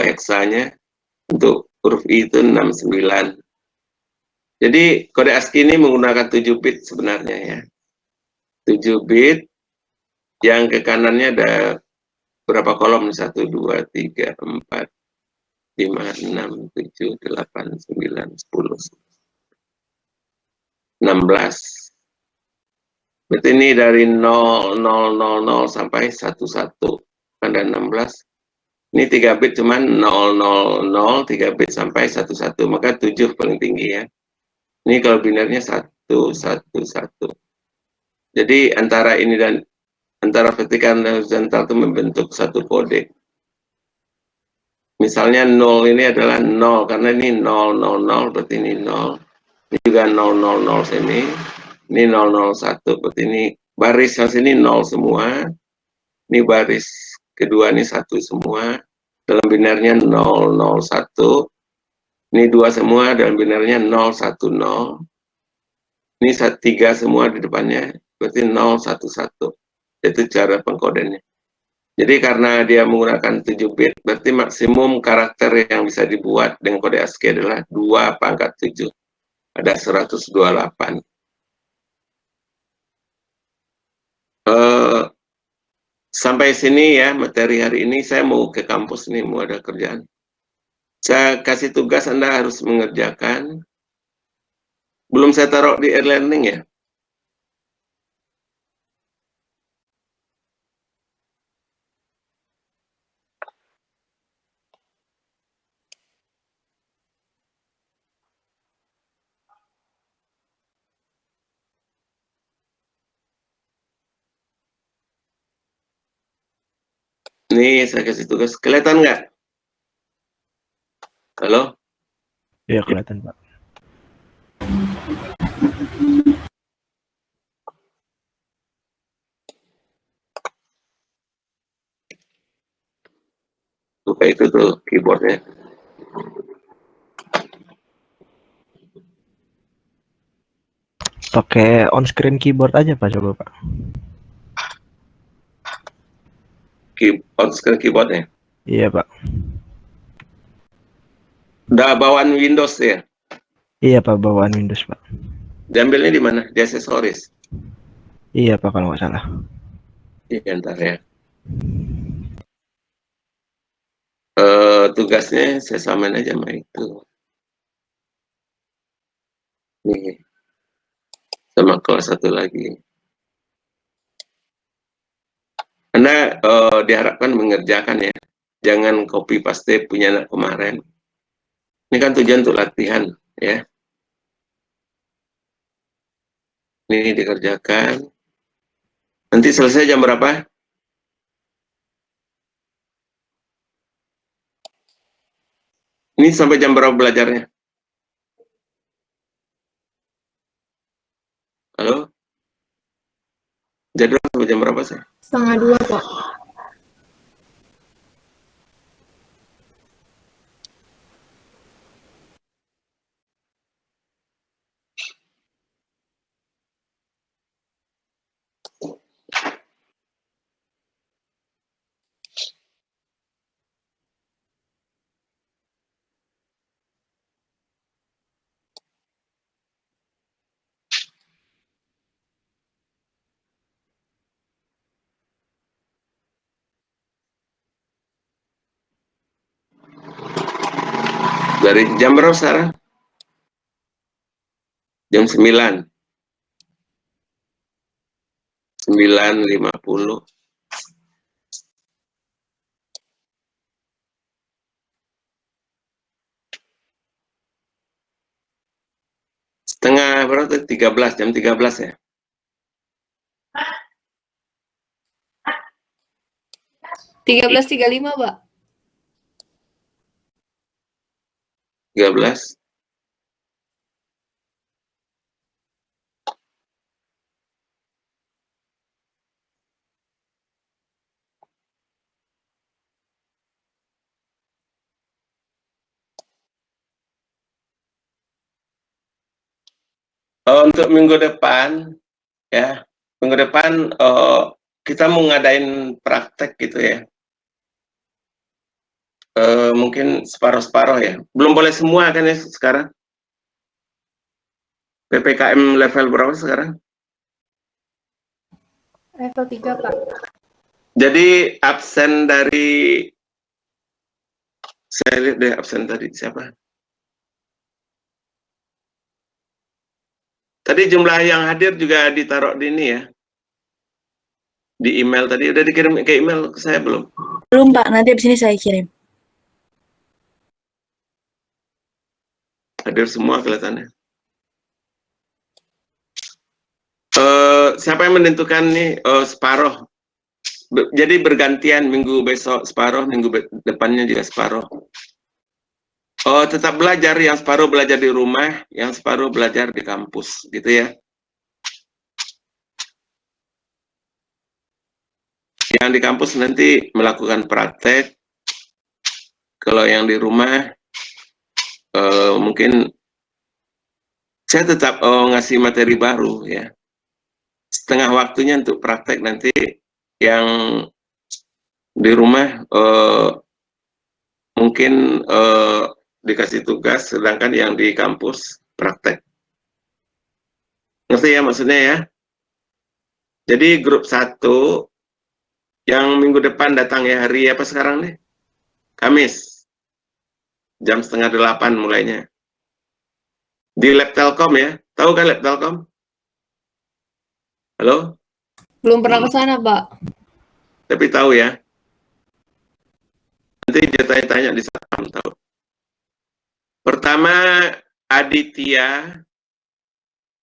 heksanya. Untuk huruf I itu 69. Jadi kode ASCII ini menggunakan 7 bit sebenarnya ya. 7 bit, yang ke kanannya ada berapa kolom? 1, 2, 3, 4, 5, 6, 7, 8, 9, 10, 16. Berarti ini dari 0, 0, 0, 0 sampai 1, 1. Ada 16. Ini 3 bit cuman 0, 0, 0, 3 bit sampai 1, 1. Maka 7 paling tinggi ya. Ini kalau binernya 1, 1, 1. Jadi antara ini dan antara vertikal dan horizontal itu membentuk satu kode. Misalnya 0 ini adalah 0, karena ini 0, 0, 0, berarti ini 0. Ini juga 0, 0, 0 sini. Ini 0, 0, 1, berarti ini baris yang sini 0 semua. Ini baris kedua ini 1 semua. Dalam binarnya 0, 0, 1. Ini 2 semua, dalam binarnya 0, 1, 0. Ini 3 semua di depannya, berarti 0, 1, 1. Itu cara pengkodennya. Jadi karena dia menggunakan 7 bit, berarti maksimum karakter yang bisa dibuat dengan kode ASCII adalah 2⁻7. Ada 128. Sampai sini ya materi hari ini. Saya mau ke kampus nih, mau ada kerjaan. Saya kasih tugas, Anda harus mengerjakan. Belum saya taruh di e-learning ya. Nih, saya kasih tugas. Kelihatan nggak? Halo? Iya, kelihatan, Pak. Buka itu tuh keyboardnya. Pakai on-screen keyboard aja, Pak, coba, Pak. On-screen keyboardnya. Iya, Pak. Udah bawaan Windows ya? Iya, Pak, bawaan Windows, Pak. Diambilnya di mana? Di aksesoris? Iya, Pak, kalau nggak salah. Iya, ntar ya. Tugasnya saya samain aja sama itu. Nih. Sama kelas 1 lagi. Anda diharapkan mengerjakan ya. Jangan copy paste punya anak kemarin. Ini kan tujuan untuk latihan ya. Ini dikerjakan. Nanti selesai jam berapa? Ini sampai jam berapa belajarnya? Halo? Jadwal sampai jam berapa sih? 1:30, Pak. Dari jam berapa sekarang? Jam 9. 9.50. Setengah berapa tuh? 13, jam 13 ya? Belas 13.35, Pak. 13. Untuk minggu depan, ya, minggu depan kita mau ngadain praktek gitu ya. Mungkin separuh-separuh ya. Belum boleh semua kan ya sekarang? PPKM level berapa sekarang? Level 3, Pak. Jadi absen dari, saya lihat deh absen tadi siapa? Tadi jumlah yang hadir juga ditaruh di ini ya. Di email tadi, udah dikirim ke email ke saya belum? Belum, Pak. Nanti abis ini saya kirim. Hadir semua kelihatannya. Siapa yang menentukan nih separuh Jadi bergantian, minggu besok separuh, minggu depannya juga separuh. Oh, tetap belajar, yang separuh belajar di rumah, yang separuh belajar di kampus, gitu ya. Yang di kampus nanti melakukan praktek, kalau yang di rumah mungkin saya tetap ngasih materi baru ya. Setengah waktunya untuk praktek, nanti yang di rumah mungkin dikasih tugas, sedangkan yang di kampus praktek. Ngerti ya maksudnya ya? Jadi grup 1 yang minggu depan datang ya, hari apa sekarang nih? Kamis. Jam 7:30 mulainya. Di Lab Telkom ya. Tahu kan Lab Telkom? Halo? Belum pernah ke sana, Pak. Tapi tahu ya. Nanti dia tanya-tanya di Satpam, tahu. Pertama, Aditya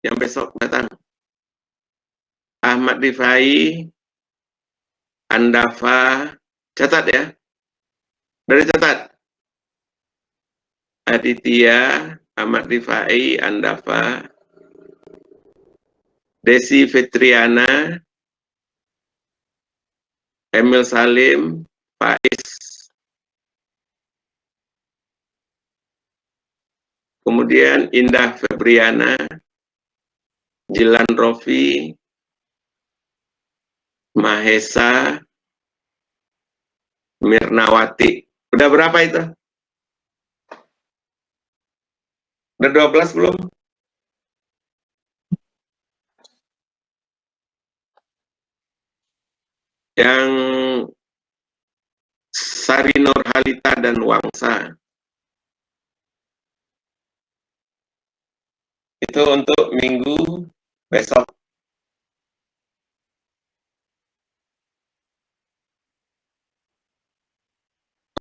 yang besok datang. Ahmad Rifai, Andafa, catat ya. Dari catat. Aditya, Ahmad Rifai, Andafa, Desi Fitriana, Emil Salim, Faiz, kemudian Indah Febriana, Jilan Rofi, Mahesa, Mirnawati. Udah berapa itu? Udah 12 belum? Yang Sari Nurhalita dan Wangsa. Itu untuk minggu besok.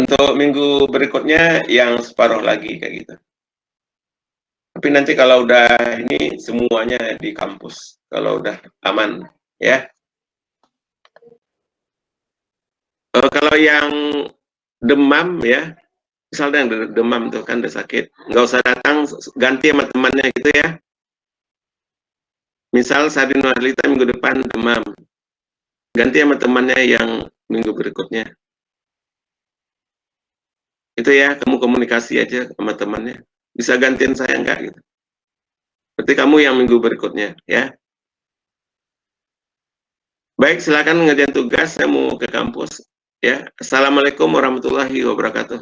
Untuk minggu berikutnya yang separuh lagi kayak gitu. Tapi nanti kalau udah ini semuanya di kampus, kalau udah aman ya. Kalau yang demam ya, misalnya yang demam tuh kan udah sakit, nggak usah datang, ganti sama temannya gitu ya. Misal Sari Nurhalita minggu depan demam, ganti sama temannya yang minggu berikutnya. Itu ya, kamu komunikasi aja sama temannya. Bisa gantiin saya enggak gitu. Berarti kamu yang minggu berikutnya ya. Baik, silakan ngerjain tugas, saya mau ke kampus ya. Assalamualaikum warahmatullahi wabarakatuh.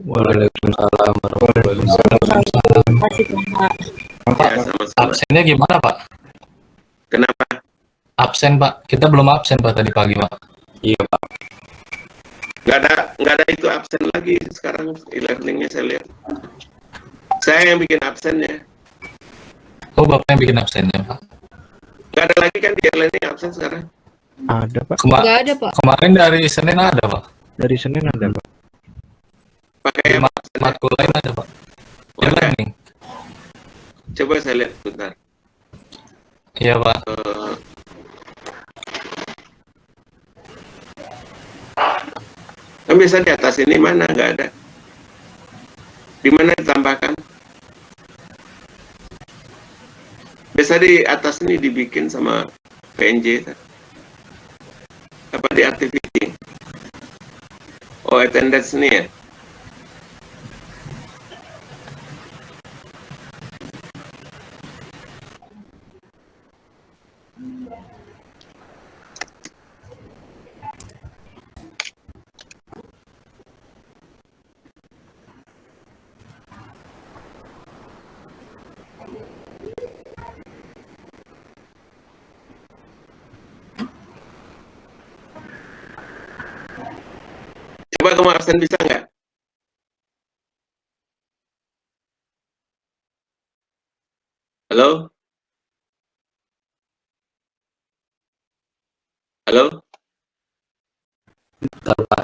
Waalaikumsalam warahmatullahi wabarakatuh. Terima kasih, Pak. Ya, sama-sama. Absennya gimana, Pak? Kenapa? Absen, Pak. Kita belum absen, Pak, tadi pagi, Pak. Iya, Pak. Nggak ada itu absen lagi sekarang, e-learningnya saya lihat. Saya yang bikin absennya. Oh, Bapak yang bikin absennya, Pak? Nggak ada lagi kan di e-learning absen sekarang? Ada, Pak. Nggak ada, Pak. Kemarin dari Senin ada, Pak. Dari Senin ada, Pak. Pakai apa? Matkul lain ada, Pak. E-learning. Coba saya lihat bentar. Iya, Pak. Kan biasa di atas ini mana nggak ada. Di mana ditambahkan? Biasa di atas ini dibikin sama PNJ. Apa di activity? Oh, attendance ini ya. Coba kamu absen bisa nggak? Halo? Halo? Bentar, Pak.